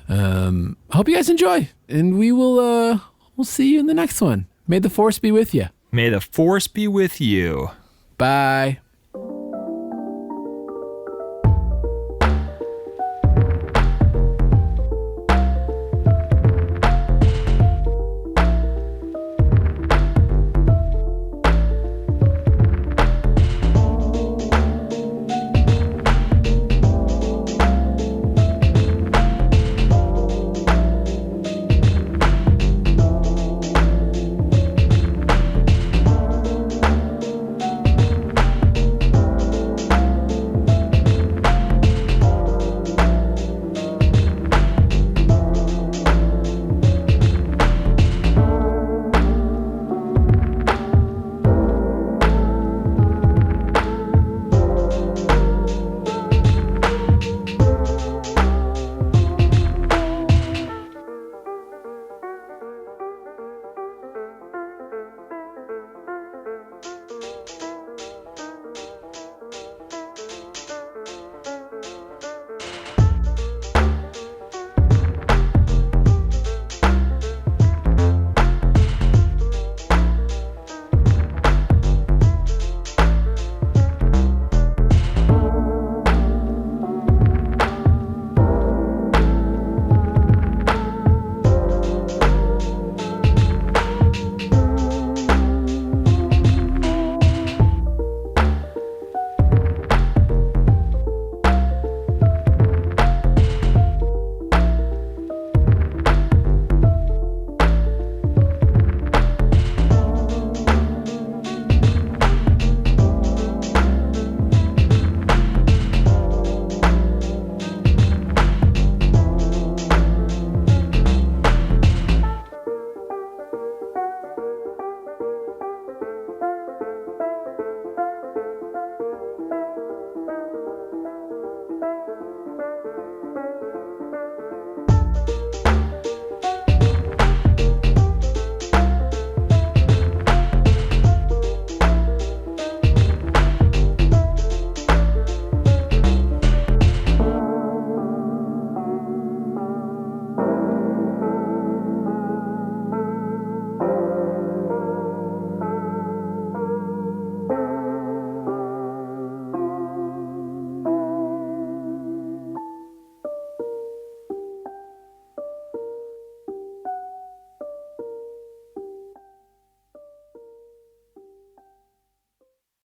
I hope you guys enjoy, and we'll see you in the next one. May the Force be with you. May the Force be with you. Bye.